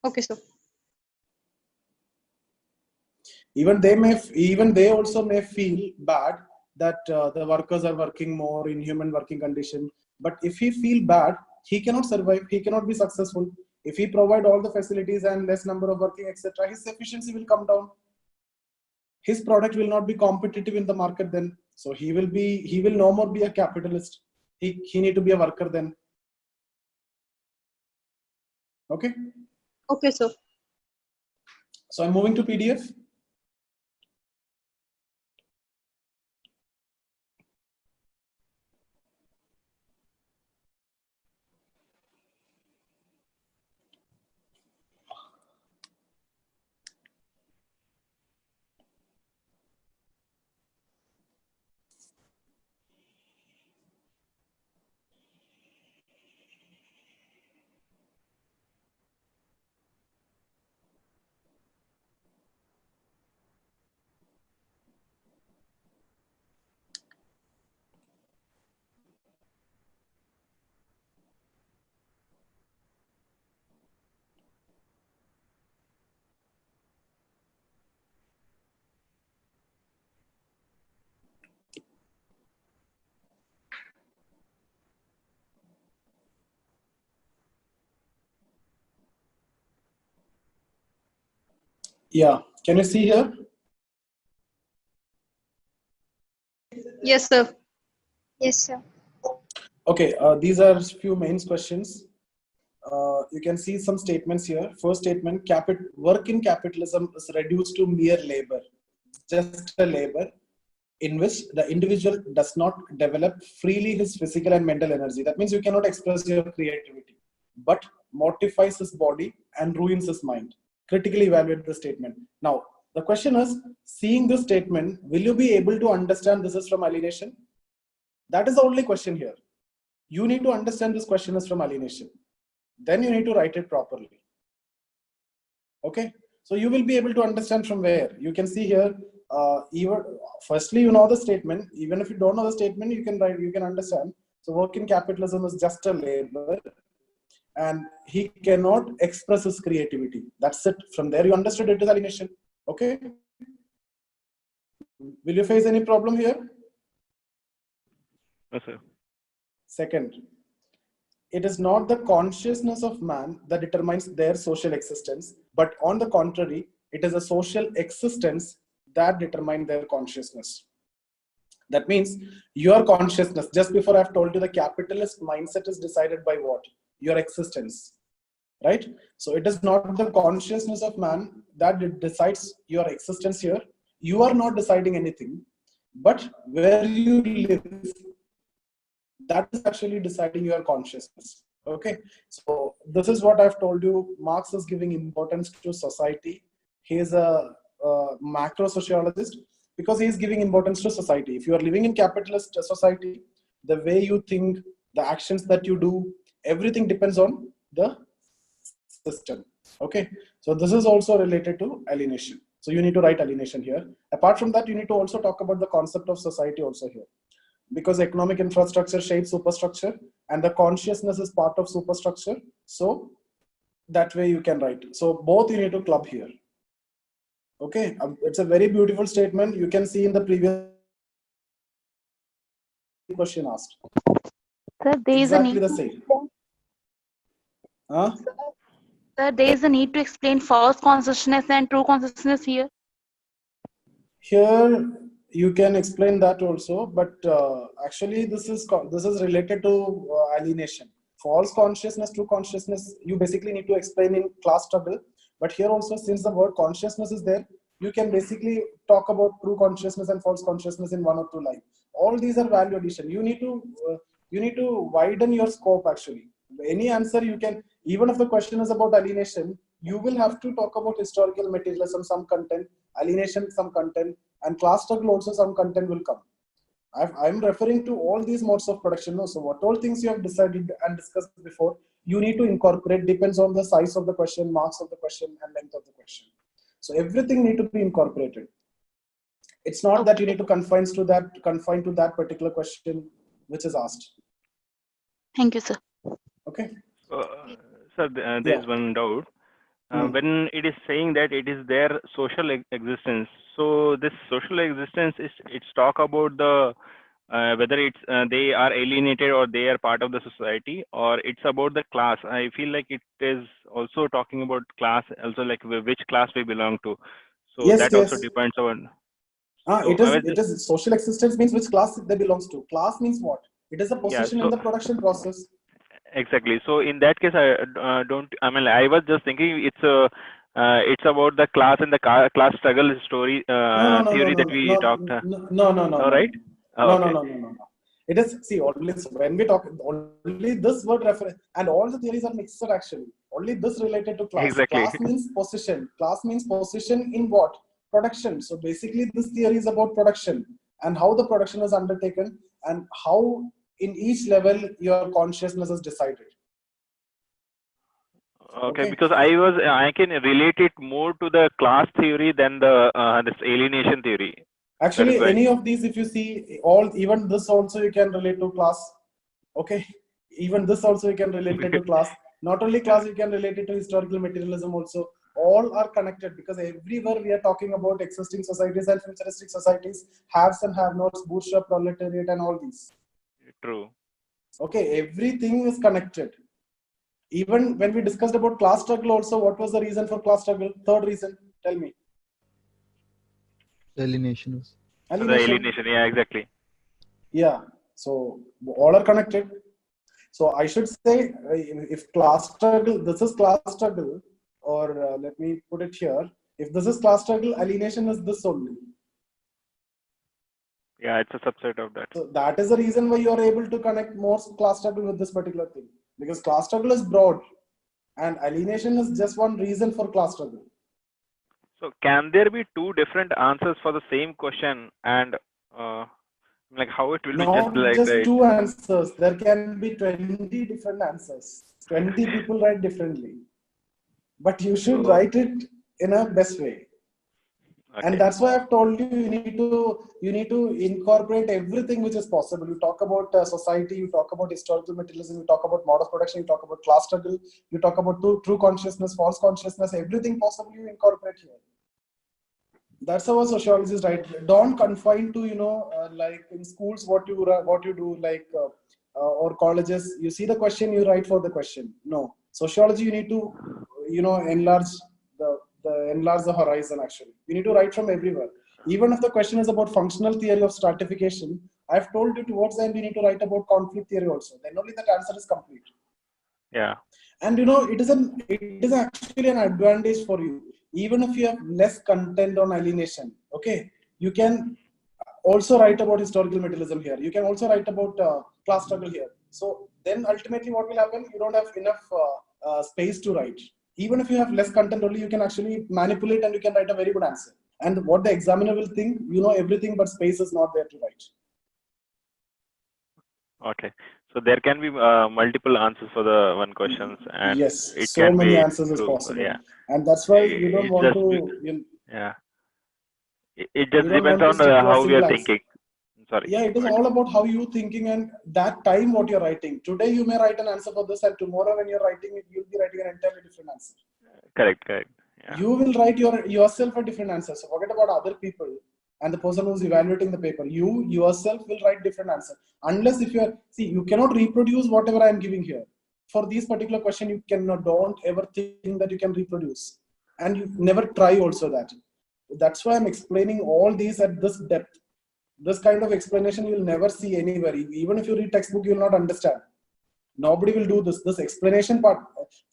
Speaker 5: Okay, so
Speaker 1: even they also may feel bad that the workers are working more in human working condition. But if he feel bad, he cannot survive. He cannot be successful. If he provide all the facilities and less number of working, etc., his efficiency will come down. His product will not be competitive in the market then. So he will no more be a capitalist. He need to be a worker then. Okay.
Speaker 5: Okay, so
Speaker 1: I'm moving to PDF. Yeah, can you see here?
Speaker 5: yes, sir.
Speaker 8: Yes, sir.
Speaker 1: Okay, these are few main questions. You can see some statements here. First statement, work in capitalism is reduced to mere labor, just a labor in which the individual does not develop freely his physical and mental energy. That means you cannot express your creativity, but mortifies his body and ruins his mind. Critically evaluate the statement. Now, the question is, seeing this statement, will you be able to understand this is from alienation? That is the only question here. You need to understand this question is from alienation. Then you need to write it properly. Okay, so you will be able to understand from where. You can see here, firstly, you know the statement. Even if you don't know the statement, you can write, you can understand. So work in capitalism is just a labor, and he cannot express his creativity. That's it. From there, you understood it is alienation. Okay. Will you face any problem here?
Speaker 6: No, sir.
Speaker 1: Second, it is not the consciousness of man that determines their social existence, but on the contrary, it is a social existence that determines their consciousness. That means your consciousness, just before I've told you, the capitalist mindset is decided by what? Your existence, right? So it is not the consciousness of man that decides your existence here. You are not deciding anything, but where you live, that is actually deciding your consciousness. Okay, so this is what I've told you. Marx is giving importance to society. He is a macro sociologist because he is giving importance to society. If you are living in capitalist society, the way you think, the actions that you do, everything depends on the system. Okay, so this is also related to alienation. So you need to write alienation here. Apart from that, you need to also talk about the concept of society also here, because economic infrastructure shapes superstructure and the consciousness is part of superstructure. So that way you can write. So both you need to club here. Okay, it's a very beautiful statement. You can see in the previous question asked.
Speaker 10: Sir, there is
Speaker 1: exactly
Speaker 10: a need
Speaker 1: the same. Huh?
Speaker 10: Sir, there is a need to explain false consciousness and true consciousness here.
Speaker 1: Here you can explain that also, but actually this is related to alienation. False consciousness, true consciousness, you basically need to explain in class struggle. But here also, since the word consciousness is there, you can basically talk about true consciousness and false consciousness in one or two lines. All these are value addition. You need to widen your scope actually. Any answer you can, even if the question is about alienation, you will have to talk about historical materialism, some content, alienation, some content, and class struggle also some content will come. I'm referring to all these modes of production. So what all things you have decided and discussed before, you need to incorporate, depends on the size of the question, marks of the question, and length of the question. So everything need to be incorporated. It's not that you need to confine to that particular question which is asked.
Speaker 10: Thank you, sir.
Speaker 1: Okay.
Speaker 6: Sir, there is one doubt. When it is saying that it is their social existence, so this social existence it's talk about the whether it's they are alienated or they are part of the society, or it's about the class. I feel like it is also talking about class, also like which class we belong to. So
Speaker 1: yes,
Speaker 6: that also depends on. So
Speaker 1: it is social existence means which class they belongs to. Class means what? It is a position in the production process.
Speaker 6: Exactly. So in that case, I don't. I mean, I was just thinking it's about the class and the class struggle story theory that we talked.
Speaker 1: No,
Speaker 6: right?
Speaker 1: No. It is, see, only when we talk, only this word reference, and all the theories are mixed actually. Only this related to class.
Speaker 6: Exactly.
Speaker 1: Class means position. Class means position in what? Production. So basically, this theory is about production and how the production is undertaken and how in each level your consciousness is decided.
Speaker 6: Okay, because I can relate it more to the class theory than the this alienation theory.
Speaker 1: Actually, any of these, if you see, even this also you can relate to class. Okay, even this also you can relate it to class. Not only class, you can relate it to historical materialism also. All are connected because everywhere we are talking about existing societies and futuristic societies, haves and have-nots, bourgeois, proletariat, and all these.
Speaker 6: True.
Speaker 1: Okay, everything is connected. Even when we discussed about class struggle also, what was the reason for class struggle? Third reason, tell me.
Speaker 3: Alienation.
Speaker 6: Alienation, yeah, exactly.
Speaker 1: Yeah, so all are connected. So I should say, if class struggle, this is class struggle, or let me put it here. If this is class struggle, alienation is this only.
Speaker 6: Yeah, it's a subset of that.
Speaker 1: So that is the reason why you are able to connect more class struggle with this particular thing. Because class struggle is broad and alienation is just one reason for class struggle.
Speaker 6: So can there be two different answers for the same question, and like how it will be just like
Speaker 1: Not just two answers. There can be 20 different answers. 20 people write differently. But you should write it in a best way. Okay. And that's why I've told you, you need to incorporate everything which is possible. You talk about society, you talk about historical materialism, you talk about mode of production, you talk about class struggle, you talk about true consciousness, false consciousness, everything possible you incorporate here. That's how a sociologist write. Don't confine to, like in schools, what you do, like or colleges. You see the question, you write for the question. No, sociology, you need to, enlarge the horizon. Actually, you need to write from everywhere. Even if the question is about functional theory of stratification, I've told you towards the end we need to write about conflict theory also. Then only that answer is complete.
Speaker 6: Yeah.
Speaker 1: And it is actually an advantage for you. Even if you have less content on alienation, okay, you can also write about historical materialism here. You can also write about class struggle here. So then ultimately what will happen? You don't have enough space to write. Even if you have less content only, you can actually manipulate and you can write a very good answer. And what the examiner will think, you know everything, but space is not there to write.
Speaker 6: Okay. So there can be multiple answers for the one questions, and
Speaker 1: yes,
Speaker 6: it
Speaker 1: so
Speaker 6: can
Speaker 1: many
Speaker 6: be
Speaker 1: answers is
Speaker 6: true.
Speaker 1: possible.
Speaker 6: Yeah.
Speaker 1: And that's why you don't
Speaker 6: It
Speaker 1: want
Speaker 6: just
Speaker 1: to.
Speaker 6: yeah. It just
Speaker 1: You don't
Speaker 6: depends
Speaker 1: want to
Speaker 6: on
Speaker 1: stick to a
Speaker 6: how we
Speaker 1: single
Speaker 6: are
Speaker 1: answer.
Speaker 6: thinking. Sorry.
Speaker 1: Yeah, it is all about how you thinking and that time what you're writing. Today you may write an answer for this, and tomorrow when you're writing it, you'll be writing an entirely different answer.
Speaker 6: Correct. Yeah.
Speaker 1: You will write yourself a different answer. So forget about other people and the person who's evaluating the paper. You yourself will write different answer. Unless if you cannot reproduce whatever I am giving here. For these particular question, you cannot, don't ever think that you can reproduce. And you never try also that. That's why I'm explaining all these at this depth. This kind of explanation you'll never see anywhere. Even if you read textbook, you'll not understand. Nobody will do this. This explanation part,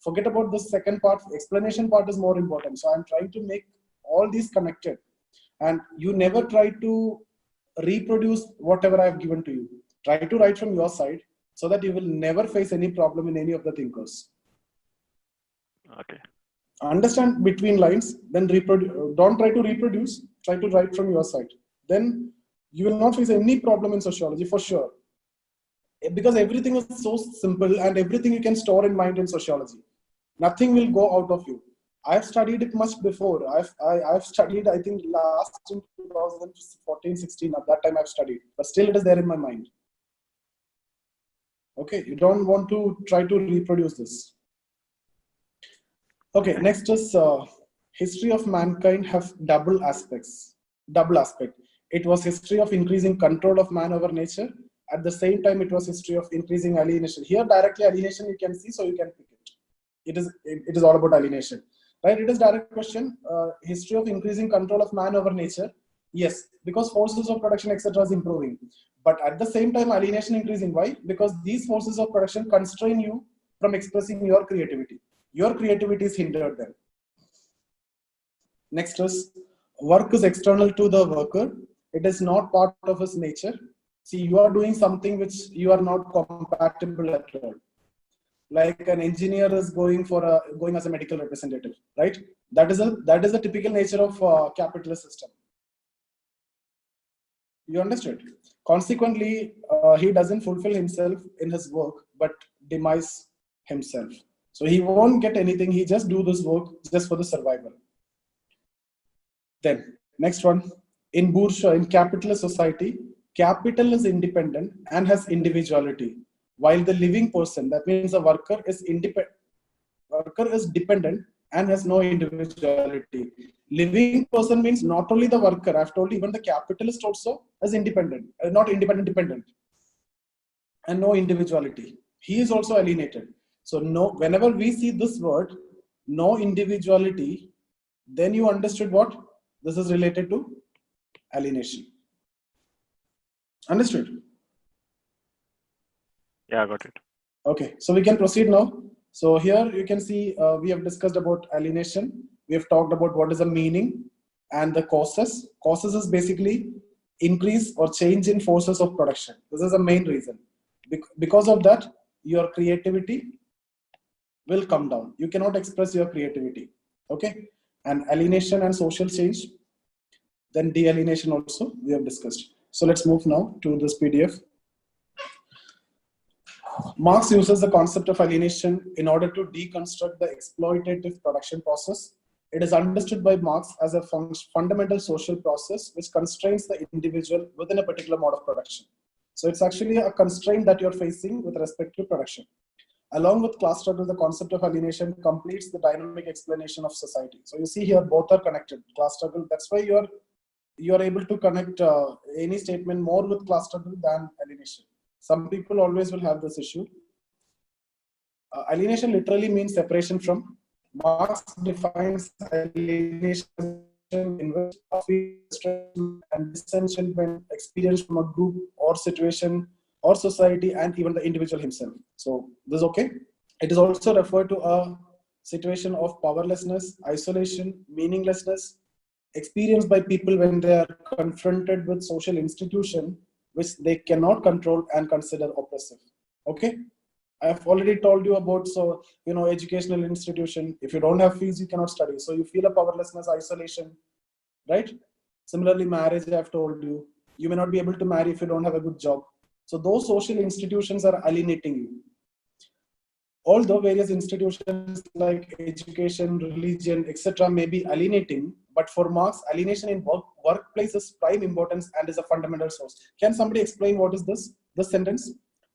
Speaker 1: forget about this second part. Explanation part is more important. So I'm trying to make all these connected. And you never try to reproduce whatever I've given to you. Try to write from your side so that you will never face any problem in any of the thinkers.
Speaker 6: Okay.
Speaker 1: Understand between lines, then don't try to reproduce, try to write from your side. Then you will not face any problem in sociology for sure. Because everything is so simple and everything you can store in mind in sociology. Nothing will go out of you. I've studied it much before. I've studied, I think, last in 2014, 16. At that time I've studied, but still it is there in my mind. Okay, you don't want to try to reproduce this. Okay, next is history of mankind have double aspects. Double aspect. It was history of increasing control of man over nature. At the same time, it was history of increasing alienation. Here, directly alienation you can see, so you can pick it. It is all about alienation, right? It is direct question. History of increasing control of man over nature. Yes, because forces of production, etc., is improving. But at the same time, alienation increasing. Why? Because these forces of production constrain you from expressing your creativity. Your creativity is hindered then. Next is work is external to the worker. It is not part of his nature. See, you are doing something which you are not compatible at all. Like an engineer is going as a medical representative, right? That is a typical nature of capitalist system. You understood? Consequently, he doesn't fulfill himself in his work, but demise himself. So he won't get anything. He just do this work just for the survival. Then next one, in capitalist society, capital is independent and has individuality, while the living person, that means a worker, is dependent and has no individuality. Living person means not only the worker. I've told you, even the capitalist also is independent, not independent, dependent, and no individuality. He is also alienated. So whenever we see this word, no individuality, then you understood what this is related to alienation. Understood?
Speaker 6: Yeah, got it.
Speaker 1: Okay, so we can proceed now. So here you can see we have discussed about alienation. We have talked about what is the meaning and the causes. Causes is basically increase or change in forces of production. This is the main reason. Because of that, your creativity will come down. You cannot express your creativity. Okay, and alienation and social change. Then de-alienation also we have discussed. So let's move now to this PDF. Marx uses the concept of alienation in order to deconstruct the exploitative production process. It is understood by Marx as a fundamental social process which constrains the individual within a particular mode of production. So it's actually a constraint that you're facing with respect to production. Along with class struggle, the concept of alienation completes the dynamic explanation of society. So you see here, both are connected. Class struggle, that's why you are able to connect any statement more with class struggle than alienation. Some people always will have this issue. Alienation literally means separation from. Marx defines alienation in which a feeling and disenchantment experienced from a group or situation or society and even the individual himself. So this is okay. It is also referred to a situation of powerlessness, isolation, meaninglessness, experienced by people when they are confronted with social institution which they cannot control and consider oppressive. Okay. I've already told you about, so, educational institution. If you don't have fees, you cannot study. So you feel a powerlessness, isolation, right? Similarly, marriage, I've told you. You may not be able to marry if you don't have a good job. So those social institutions are alienating you. Although various institutions like education, religion, etc. may be alienating, but for Marx, alienation in workplace is prime importance and is a fundamental source. Can somebody explain what is this sentence?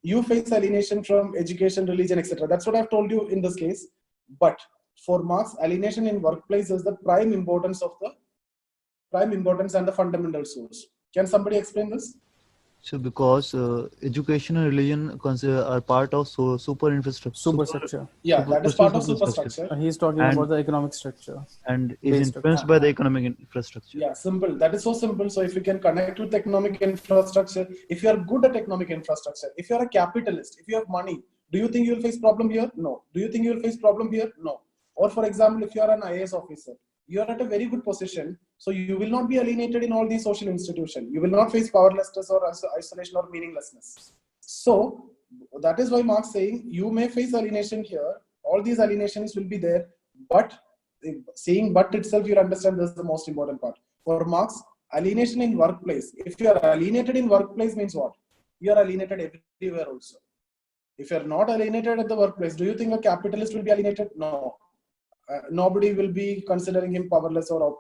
Speaker 1: You face alienation from education, religion, etc. That's what I've told you in this case. But for Marx, alienation in workplace is the prime importance and the fundamental source. Can somebody explain this?
Speaker 3: So because education and religion are part of super infrastructure.
Speaker 11: Superstructure.
Speaker 1: Yeah, that is part of superstructure.
Speaker 11: He's talking about the economic structure.
Speaker 3: And is influenced by the economic infrastructure.
Speaker 1: Yeah, simple. That is so simple. So if you can connect with economic infrastructure, if you are good at economic infrastructure, if you are a capitalist, if you have money, do you think you will face problem here? No. Do you think you will face problem here? No. Or for example, if you are an IAS officer, you are at a very good position, so you will not be alienated in all these social institutions. You will not face powerlessness or isolation or meaninglessness. So that is why Marx saying you may face alienation here. All these alienations will be there, but saying but itself, you understand this is the most important part. For Marx, alienation in workplace. If you are alienated in workplace means what? You are alienated everywhere also. If you are not alienated at the workplace, do you think a capitalist will be alienated? No. Nobody will be considering him powerless or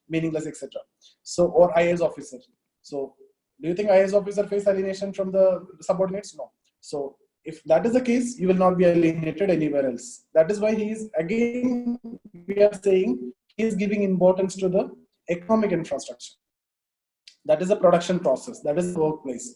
Speaker 1: meaningless, etc. So, or IAS officer. So, do you think IAS officer face alienation from the subordinates? No. So, if that is the case, you will not be alienated anywhere else. That is why we are saying he is giving importance to the economic infrastructure. That is the production process. That is the workplace.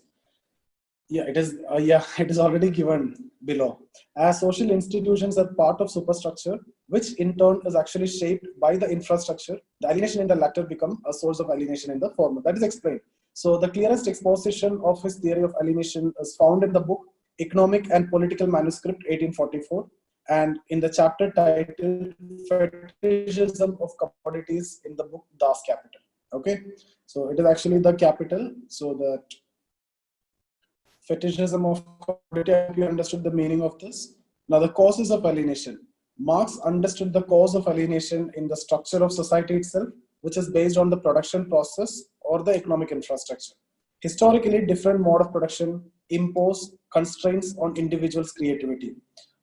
Speaker 1: Yeah, it is. It is already given below. As social institutions are part of superstructure, which in turn is actually shaped by the infrastructure, the alienation in the latter become a source of alienation in the former. That is explained. So the clearest exposition of his theory of alienation is found in the book Economic and Political Manuscript, 1844, and in the chapter titled Fetishism of Commodities in the book Das Kapital. Okay, so it is actually the capital. So that fetishism of commodity, you understood the meaning of this. Now the causes of alienation. Marx understood the cause of alienation in the structure of society itself, which is based on the production process or the economic infrastructure. Historically, different mode of production impose constraints on individuals' creativity.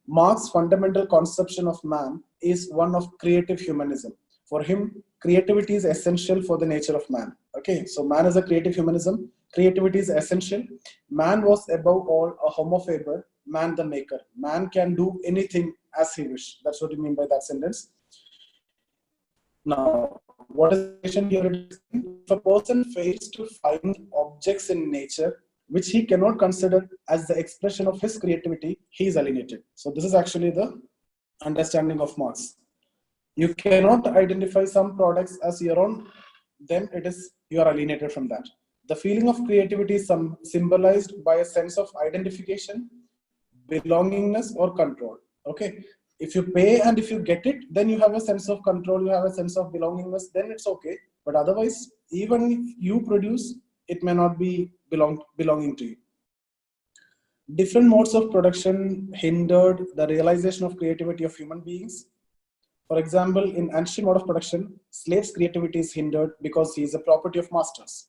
Speaker 1: Marx's fundamental conception of man is one of creative humanism. For him, creativity is essential for the nature of man. Okay, so man is a creative humanism. Creativity is essential. Man was above all a homo faber, man the maker. Man can do anything as he wish. That's what you mean by that sentence. Now, what is here? If a person fails to find objects in nature which he cannot consider as the expression of his creativity, he is alienated. So this is actually the understanding of Marx. You cannot identify some products as your own, then you are alienated from that. The feeling of creativity is symbolized by a sense of identification, belongingness, or control. Okay, if you pay and if you get it, then you have a sense of control, you have a sense of belongingness, then it's okay. But otherwise, even if you produce, it may not be belonging to you. Different modes of production hindered the realization of creativity of human beings. For example, in ancient mode of production, slaves' creativity is hindered because he is a property of masters.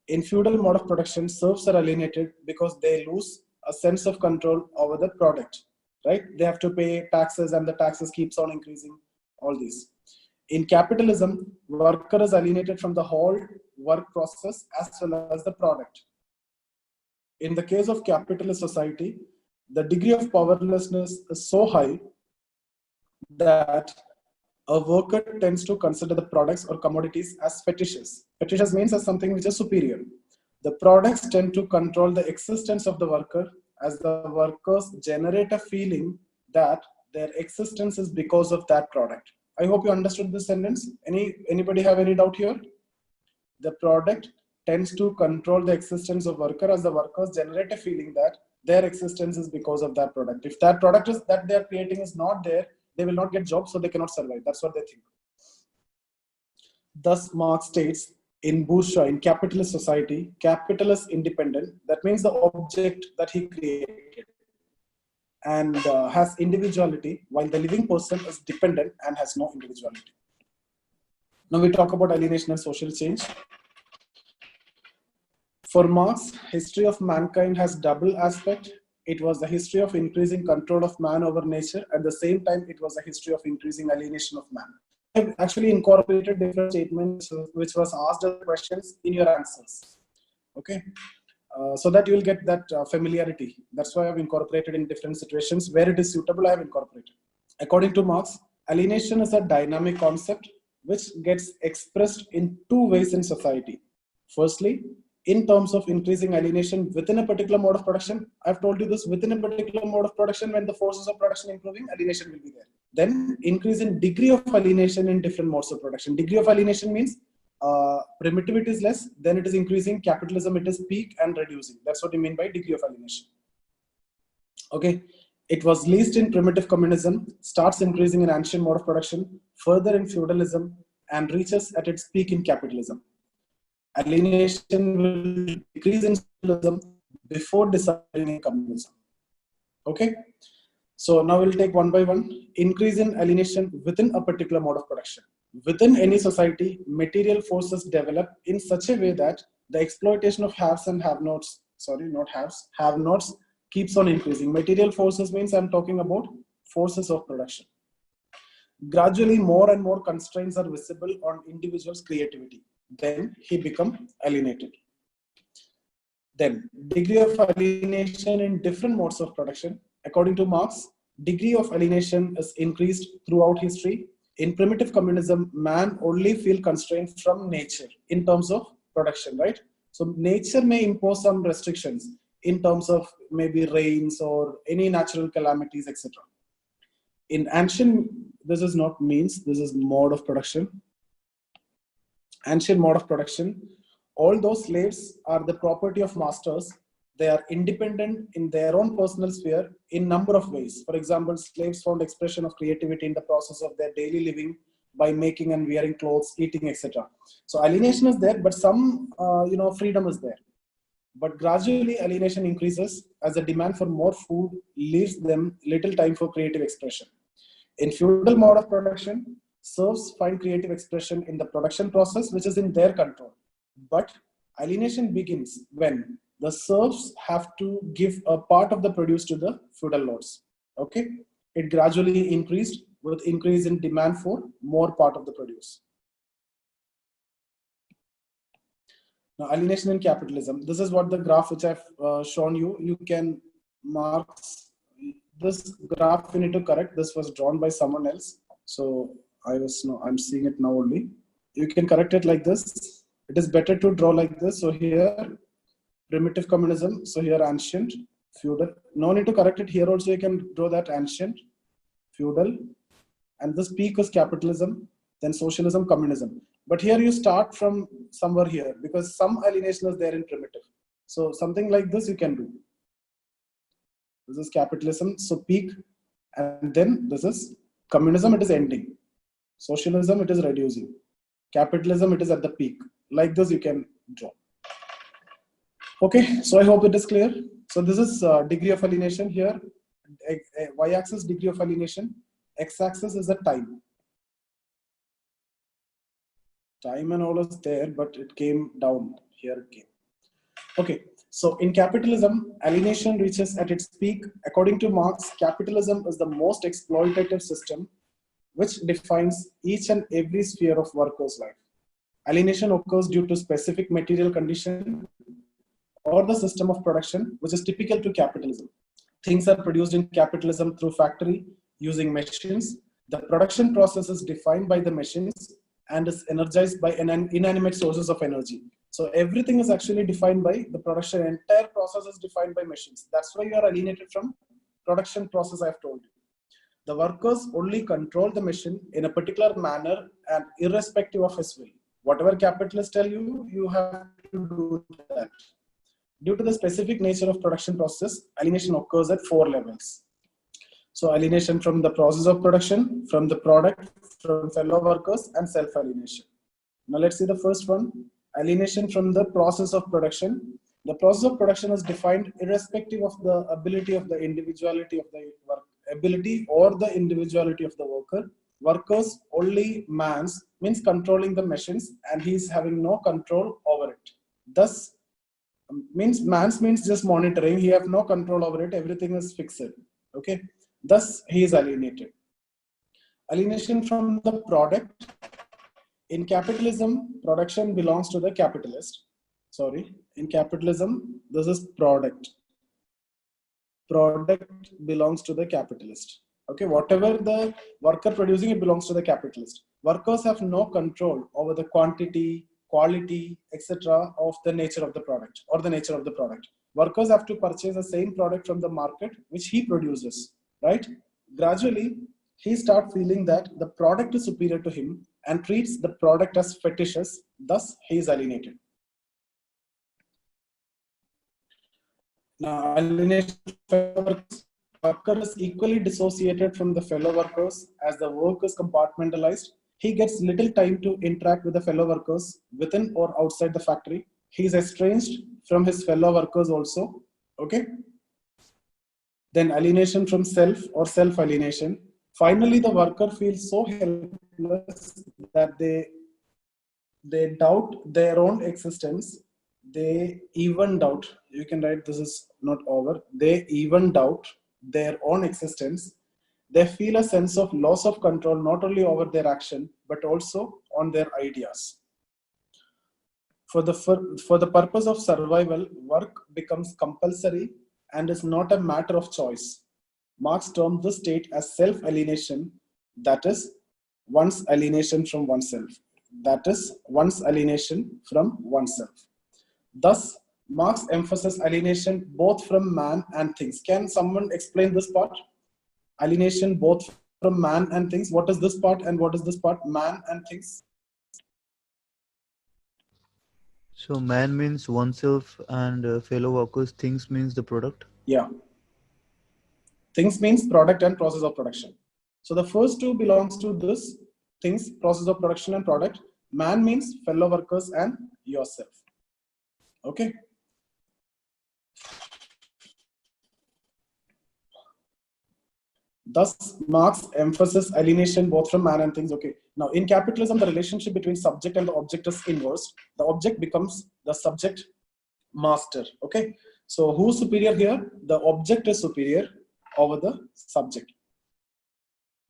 Speaker 1: In feudal mode of production, serfs are alienated because they lose a sense of control over the product, right? They have to pay taxes and the taxes keeps on increasing, all these. In capitalism, worker is alienated from the whole work process as well as the product. In the case of capitalist society, the degree of powerlessness is so high that a worker tends to consider the products or commodities as fetishes. Fetishes means as something which is superior. The products tend to control the existence of the worker, as the workers generate a feeling that their existence is because of that product. I hope you understood this sentence. Anybody have any doubt here? The product tends to control the existence of worker, as the workers generate a feeling that their existence is because of that product. If that product is that they are creating is not there, they will not get jobs, so they cannot survive. That's what they think. Thus, Marx states, in bourgeois, in capitalist society, capital is independent. That means the object that he created and has individuality, while the living person is dependent and has no individuality. Now we talk about alienation and social change. For Marx, history of mankind has double aspect. It was the history of increasing control of man over nature. At the same time, it was a history of increasing alienation of man. I've actually incorporated different statements which was asked as questions in your answers. Okay, so that you will get that familiarity. That's why I've incorporated in different situations where it is suitable. I have incorporated. According to Marx, alienation is a dynamic concept which gets expressed in two ways in society. Firstly, in terms of increasing alienation within a particular mode of production. I've told you this, within a particular mode of production, when the forces of production improving, alienation will be there. Then increase in degree of alienation in different modes of production. Degree of alienation means primitivity is less, then it is increasing, capitalism it is peak and reducing. That's what we mean by degree of alienation. Okay, it was least in primitive communism, starts increasing in ancient mode of production, further in feudalism, and reaches at its peak in capitalism. Alienation will decrease in socialism before disappearing in communism. Okay, so now we'll take one by one. Increase in alienation within a particular mode of production. Within any society, material forces develop in such a way that the exploitation of haves and have-nots, sorry, not haves, have-nots keeps on increasing. Material forces means I'm talking about forces of production. Gradually, more and more constraints are visible on individuals' creativity. Then he becomes alienated. Then, degree of alienation in different modes of production. According to Marx, degree of alienation is increased throughout history. In primitive communism, man only feel constrained from nature in terms of production, right? So nature may impose some restrictions in terms of maybe rains or any natural calamities, etc. In ancient, this is not means, this is mode of production. Ancient mode of production, all those slaves are the property of masters. They are independent in their own personal sphere in number of ways. For example, slaves found expression of creativity in the process of their daily living by making and wearing clothes, eating, etc. So alienation is there, but some freedom is there. But gradually alienation increases as the demand for more food leaves them little time for creative expression. In feudal mode of production, serfs find creative expression in the production process, which is in their control. But alienation begins when the serfs have to give a part of the produce to the feudal lords. Okay, it gradually increased with increase in demand for more part of the produce. Now, alienation in capitalism. This is what the graph which I've shown you. You can mark this graph. You need to correct. This was drawn by someone else, so I'm seeing it now only. You can correct it like this. It is better to draw like this. So here, primitive communism. So here, ancient, feudal. No need to correct it. Here also you can draw that ancient, feudal, and this peak is capitalism, then socialism, communism. But here you start from somewhere here because some alienation is there in primitive. So something like this you can do. This is capitalism, so peak, and then this is communism, it is ending. Socialism, it is reducing. Capitalism, it is at the peak. Like this you can draw. Okay, so I hope it is clear. So this is degree of alienation here. Y-axis degree of alienation. X-axis is the time. Time and all is there, but it came down. Here it came. Okay, so in capitalism, alienation reaches at its peak. According to Marx, capitalism is the most exploitative system which defines each and every sphere of workers' life. Alienation occurs due to specific material condition or the system of production, which is typical to capitalism. Things are produced in capitalism through factory using machines. The production process is defined by the machines and is energized by inanimate sources of energy. So everything is actually defined by the production. Entire process is defined by machines. That's why you are alienated from production process, I've told you. The workers only control the machine in a particular manner and irrespective of his will. Whatever capitalists tell you, you have to do that. Due to the specific nature of production process, alienation occurs at 4 levels. So alienation from the process of production, from the product, from fellow workers, and self-alienation. Now let's see the first one, alienation from the process of production. The process of production is defined irrespective of the ability of the individuality of the work, ability or the individuality of the worker. Workers only mans means controlling the machines and he is having no control over it. Thus, means mans means just monitoring, he have no control over it, everything is fixed. Okay, thus he is alienated. Alienation from the product. In capitalism, production belongs to the capitalist. Sorry, in capitalism, this is product. Product belongs to the capitalist. Okay, whatever the worker producing, it belongs to the capitalist. Workers have no control over the quantity, quality, etc. of the nature of the product or the nature of the product. Workers have to purchase the same product from the market which he produces, right? Gradually, he starts feeling that the product is superior to him and treats the product as fetishes. Thus, he is alienated. Now, alienation of worker is equally dissociated from the fellow workers as the work is compartmentalized. He gets little time to interact with the fellow workers within or outside the factory. He is estranged from his fellow workers also. Okay. Then alienation from self or self-alienation. Finally, the worker feels so helpless that they doubt their own existence. They even doubt, you can write this is not over, they even doubt their own existence. They feel a sense of loss of control not only over their action but also on their ideas. For the purpose of survival, work becomes compulsory and is not a matter of choice. Marx termed this state as self-alienation, that is, one's alienation from oneself. That is, one's alienation from oneself. Thus, Marx emphasizes alienation both from man and things. Can someone explain this part? Alienation both from man and things. What is this part and what is this part? Man and things.
Speaker 3: So man means oneself and fellow workers. Things means the product.
Speaker 1: Yeah. Things means product and process of production. So the first two belongs to this, things, process of production and product. Man means fellow workers and yourself. Okay. Thus, Marx emphasizes alienation both from man and things. Okay. Now, in capitalism, the relationship between subject and the object is inverse. The object becomes the subject master. Okay. So, who's superior here? The object is superior over the subject.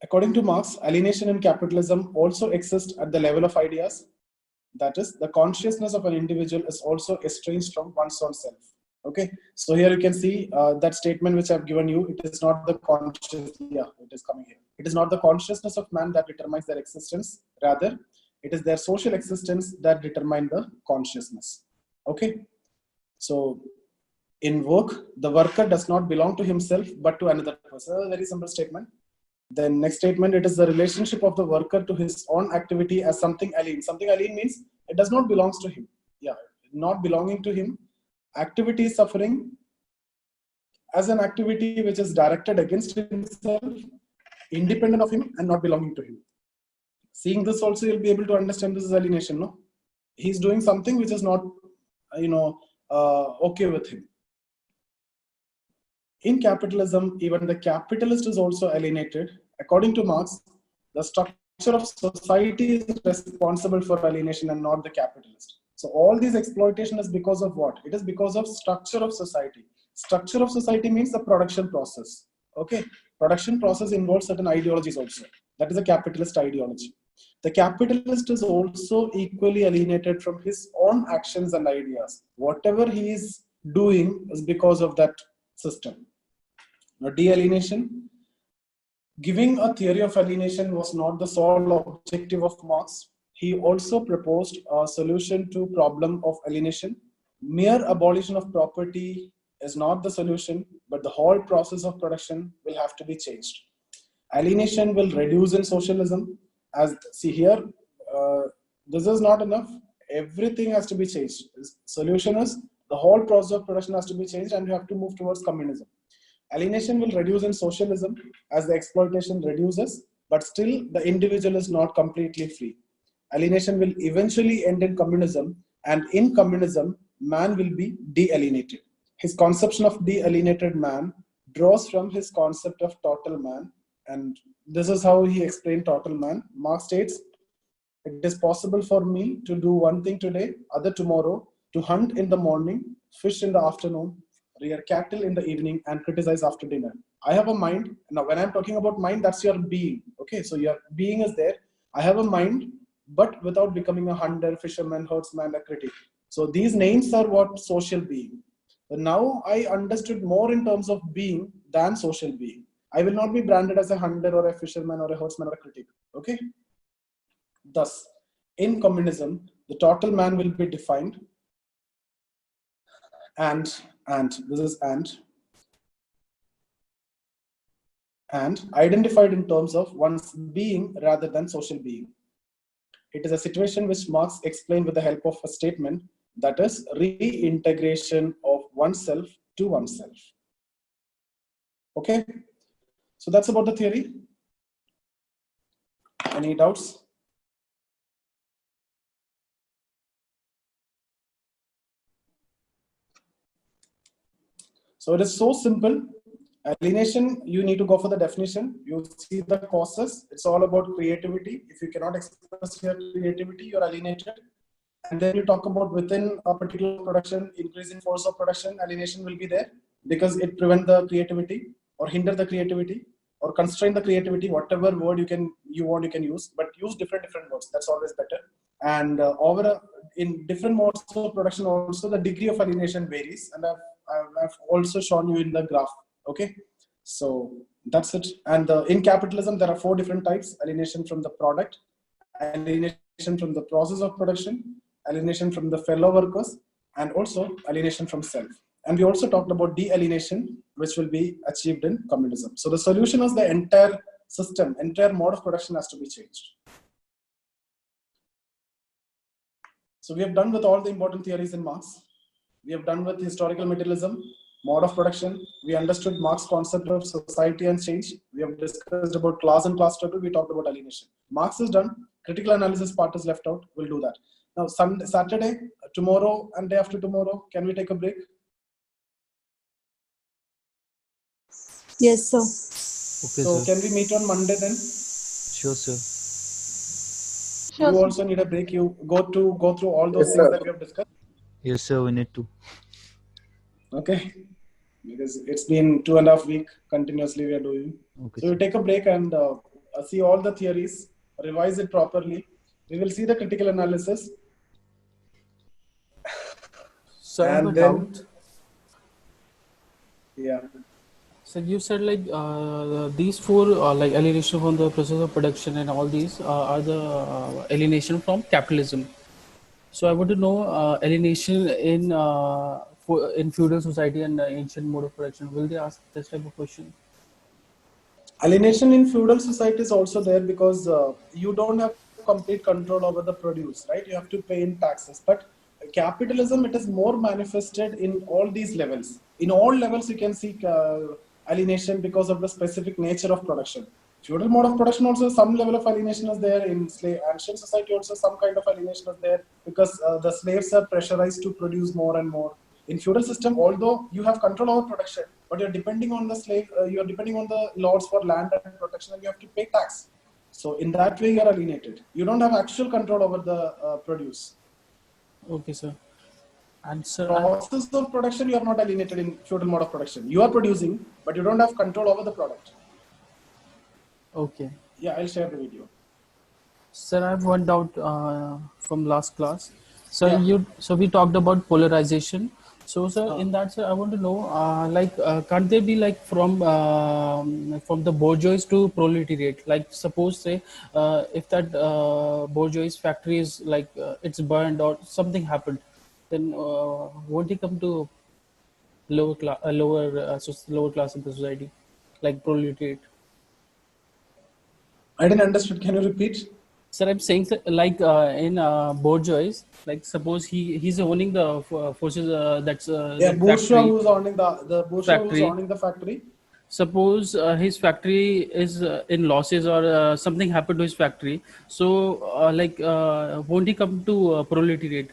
Speaker 1: According to Marx, alienation in capitalism also exists at the level of ideas. That is, the consciousness of an individual is also estranged from one's own self. Okay, so here you can see that statement which I've given you. It is not the conscious, yeah, it is coming here. It is not the consciousness of man that determines their existence. Rather, it is their social existence that determine the consciousness. Okay, so in work, the worker does not belong to himself but to another person. A very simple statement. Then next statement, it is the relationship of the worker to his own activity as something alien. Something alien means it does not belong to him. Yeah, not belonging to him. Activity is suffering as an activity which is directed against himself, independent of him and not belonging to him. Seeing this also, you'll be able to understand this is alienation. No, he's doing something which is not, okay with him. In capitalism, even the capitalist is also alienated. According to Marx, the structure of society is responsible for alienation and not the capitalist. So all these exploitation is because of what? It is because of structure of society. Structure of society means the production process. Okay, production process involves certain ideologies also. That is a capitalist ideology. The capitalist is also equally alienated from his own actions and ideas. Whatever he is doing is because of that system. Now, de-alienation. Giving a theory of alienation was not the sole objective of Marx. He also proposed a solution to problem of alienation. Mere abolition of property is not the solution, but the whole process of production will have to be changed. Alienation will reduce in socialism. As see here, this is not enough. Everything has to be changed. Solution is the whole process of production has to be changed, and you have to move towards communism. Alienation will reduce in socialism as the exploitation reduces, but still the individual is not completely free. Alienation will eventually end in communism, and in communism, man will be de-alienated. His conception of de-alienated man draws from his concept of total man, and this is how he explained total man. Marx states, it is possible for me to do one thing today, other tomorrow, to hunt in the morning, fish in the afternoon, rear cattle in the evening, and criticize after dinner. I have a mind. Now, when I'm talking about mind, that's your being. Okay, so your being is there. I have a mind, but without becoming a hunter, fisherman, herdsman, a critic. So these names are what social being. But now I understood more in terms of being than social being. I will not be branded as a hunter or a fisherman or a herdsman or a critic. Okay. Thus, in communism, the total man will be defined, and this is and identified in terms of one's being rather than social being. It is a situation which Marx explained with the help of a statement, that is reintegration of oneself to oneself. Okay, so that's about the theory. Any doubts? So it is so simple. Alienation, you need to go for the definition. You see the causes. It's all about creativity. If you cannot express your creativity, you're alienated. And then you talk about within a particular production, increasing force of production, alienation will be there because it prevents the creativity or hinder the creativity or constrain the creativity. Whatever word you want, you can use, but use different words. That's always better. And in different modes of production, also the degree of alienation varies. And I've also shown you in the graph. Okay, so that's it. And in capitalism, there are 4 different types: alienation from the product, alienation from the process of production, alienation from the fellow workers, and also alienation from self. And we also talked about de-alienation, which will be achieved in communism. So the solution is the entire system, entire mode of production has to be changed. So we have done with all the important theories in Marx. We have done with historical materialism, mode of production. We understood Marx's concept of society and change. We have discussed about class and class struggle. We talked about alienation. Marx is done. Critical analysis part is left out. We'll do that. Now, Saturday, tomorrow, and day after tomorrow, can we take a break?
Speaker 8: Yes, sir.
Speaker 3: Okay,
Speaker 1: so
Speaker 3: sir.
Speaker 1: can we meet on Monday then?
Speaker 3: Sure, sir.
Speaker 10: Sure,
Speaker 1: You
Speaker 10: sir.
Speaker 1: also need a break. You go through all those things that we have discussed.
Speaker 3: Yes, sir. We need to.
Speaker 1: Okay, because it's been 2.5 weeks continuously we are doing.
Speaker 3: Okay,
Speaker 1: So you take a break and see all the theories, revise it properly. We will see the critical analysis.
Speaker 11: So I have a
Speaker 1: And then,
Speaker 11: doubt.
Speaker 1: yeah.
Speaker 11: So you said like these 4 like alienation from the process of production and all these are the alienation from capitalism. So I want to know alienation in feudal society and ancient mode of production. Will they ask this type of question?
Speaker 1: Alienation in feudal society is also there because you don't have complete control over the produce, right? You have to pay in taxes. But capitalism, it is more manifested in all these levels. In all levels, you can see alienation because of the specific nature of production. Feudal mode of production also some level of alienation is there. In ancient society also some kind of alienation is there because the slaves are pressurized to produce more and more. In feudal system, although you have control over production, but you're depending on the slave, you're depending on the lords for land and protection, and you have to pay tax. So in that way, you're alienated. You don't have actual control over the produce.
Speaker 11: Okay, sir. And sir,
Speaker 1: Process of production, you are not alienated in feudal mode of production. You are producing, but you don't have control over the product.
Speaker 11: Okay.
Speaker 1: Yeah, I'll share the video.
Speaker 11: Sir, I have one doubt from last class. So
Speaker 1: Yeah.
Speaker 11: we talked about polarization. So, sir, in that, sir, I want to know, can't they be like from the bourgeois to proletariat? Like, suppose, say, if that bourgeois factory is like it's burned or something happened, then won't he come to lower class in the society, like proletariat?
Speaker 1: I didn't understand. Can you repeat?
Speaker 11: Sir, I'm saying, sir, like in bourgeois, like suppose he's owning the forces that's that
Speaker 1: bourgeois
Speaker 11: factory.
Speaker 1: who's owning the bourgeois who's
Speaker 11: Factory.
Speaker 1: owning the factory.
Speaker 11: Suppose his factory is in losses or something happened to his factory. So, won't he come to proletariat?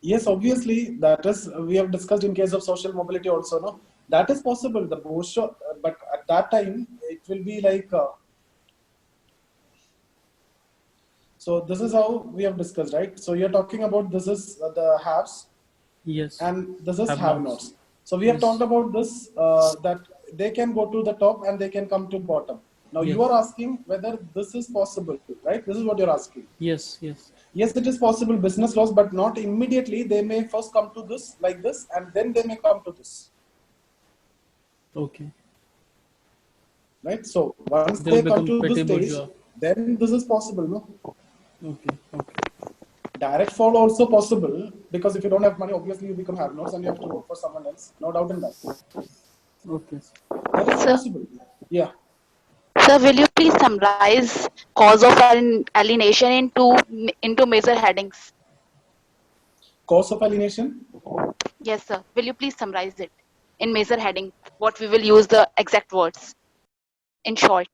Speaker 1: Yes, obviously, that is, we have discussed in case of social mobility also, no? That is possible, the bourgeois, but at that time, it will be like, so this is how we have discussed, right? So you're talking about this is the haves.
Speaker 11: Yes.
Speaker 1: And this is
Speaker 11: Have-nots.
Speaker 1: have-nots. So we have talked about this, that they can go to the top and they can come to bottom. Now you are asking whether this is possible, right? This is what you're asking.
Speaker 11: Yes, yes.
Speaker 1: Yes, it is possible, business laws, but not immediately. They may first come to this like this, and then they may come to this.
Speaker 11: Okay.
Speaker 1: Right? So once
Speaker 11: They'll
Speaker 1: they come to
Speaker 11: become
Speaker 1: this
Speaker 11: petty
Speaker 1: stage,
Speaker 11: bourgeois.
Speaker 1: then this is possible, no?
Speaker 11: Okay, okay.
Speaker 1: Direct fall also possible, because if you don't have money, obviously you become have-nots and you have to work for someone else. No doubt in that.
Speaker 11: Okay.
Speaker 1: That is possible. Yeah.
Speaker 10: Sir, will you please summarize cause of alienation into major headings?
Speaker 1: Cause of alienation?
Speaker 10: Yes, sir. Will you please summarize it in major heading? What we will use the exact words in short.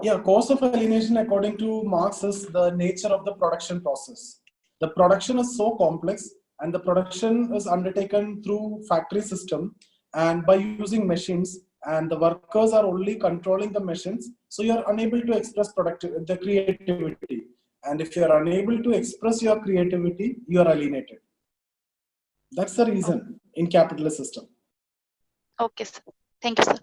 Speaker 1: Yeah, cause of alienation according to Marx is the nature of the production process. The production is so complex and the production is undertaken through factory system and by using machines, and the workers are only controlling the machines. So you are unable to express the creativity. And if you are unable to express your creativity, you are alienated. That's the reason in capitalist system.
Speaker 10: Okay, sir. Thank you, sir.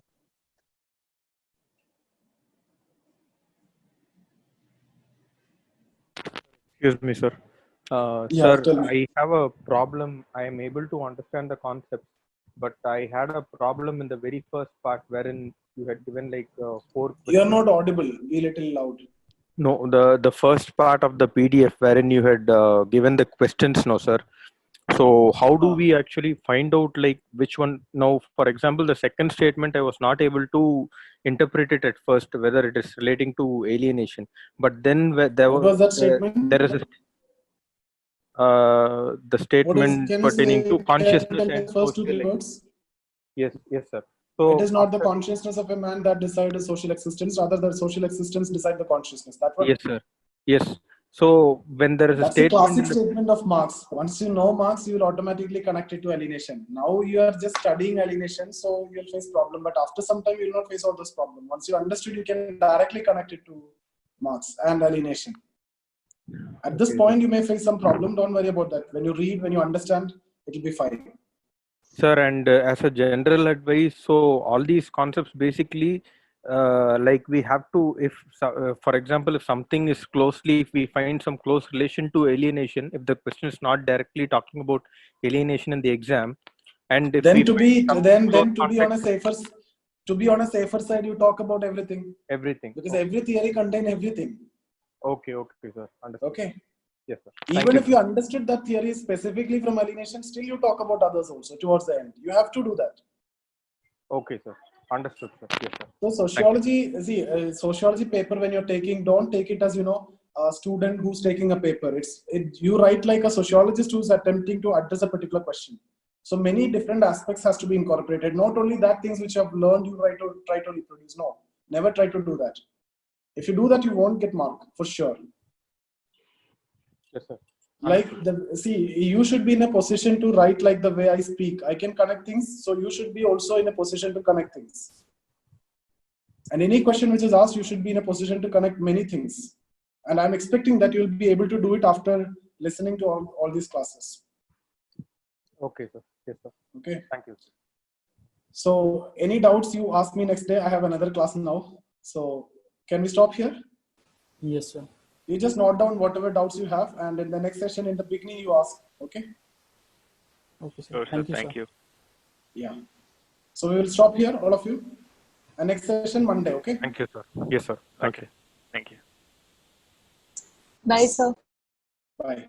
Speaker 12: Excuse me, sir.
Speaker 1: Yeah,
Speaker 12: Sir, I have a problem. I am able to understand the concept, but I had a problem in the very first part wherein you had given like 4 questions.
Speaker 1: You are not audible. Be little loud.
Speaker 12: No, the first part of the PDF wherein you had given the questions, no, sir. So how do we actually find out like which one? Now, for example, the second statement, I was not able to interpret it at first, whether it is relating to alienation. But then there
Speaker 1: was that statement?
Speaker 12: There is the statement pertaining to consciousness and social. Yes, yes, sir. So
Speaker 1: it is not the consciousness of a man that decides his social existence, rather the social existence decide the consciousness. That one.
Speaker 12: Yes, sir. Yes. So when there is
Speaker 1: That's a classic statement of Marx. Once you know Marx, you will automatically connect it to alienation. Now you are just studying alienation, so you'll face problem. But after some time, you will not face all this problem. Once you understood, you can directly connect it to Marx and alienation. At this point, you may face some problem. Don't worry about that. When you read, when you understand, it will be fine.
Speaker 12: Sir, and as a general advice, so all these concepts basically, like we have to, if for example, if something is closely, if we find some close relation to alienation, if the question is not directly talking about alienation in the exam, and if
Speaker 1: then
Speaker 12: we
Speaker 1: to be on a safer side, you talk about everything.
Speaker 12: Everything.
Speaker 1: Because every theory contains everything.
Speaker 12: Okay, sir. Understood.
Speaker 1: Okay.
Speaker 12: Yes, sir.
Speaker 1: Even if you understood that theory specifically from alienation, still you talk about others also towards the end. You have to do that.
Speaker 12: Okay, sir. Understood, sir. Yes, sir.
Speaker 1: So sociology, sociology paper when you're taking, don't take it as, a student who's taking a paper. You write like a sociologist who's attempting to address a particular question. So many different aspects has to be incorporated. Not only that things which you have learned, you try to reproduce. No, never try to do that. If you do that, you won't get mark for sure.
Speaker 12: Yes, sir.
Speaker 1: Like you should be in a position to write like the way I speak. I can connect things, so you should be also in a position to connect things. And any question which is asked, you should be in a position to connect many things. And I'm expecting that you'll be able to do it after listening to all these classes.
Speaker 12: Okay, sir. Yes, sir.
Speaker 1: Okay.
Speaker 12: Thank you.
Speaker 1: So any doubts you ask me next day. I have another class now. So can we stop here?
Speaker 11: Yes, sir.
Speaker 1: You just note down whatever doubts you have, and in the next session, in the beginning, you ask. Okay.
Speaker 11: Okay, sir.
Speaker 6: Sure, sir.
Speaker 11: Thank you,
Speaker 6: Thank
Speaker 11: sir.
Speaker 6: you.
Speaker 1: Yeah. So we will stop here, all of you. And next session Monday, okay?
Speaker 12: Thank you, sir. Yes, sir. Thank you.
Speaker 6: Okay. Thank you.
Speaker 9: Bye, sir.
Speaker 1: Bye.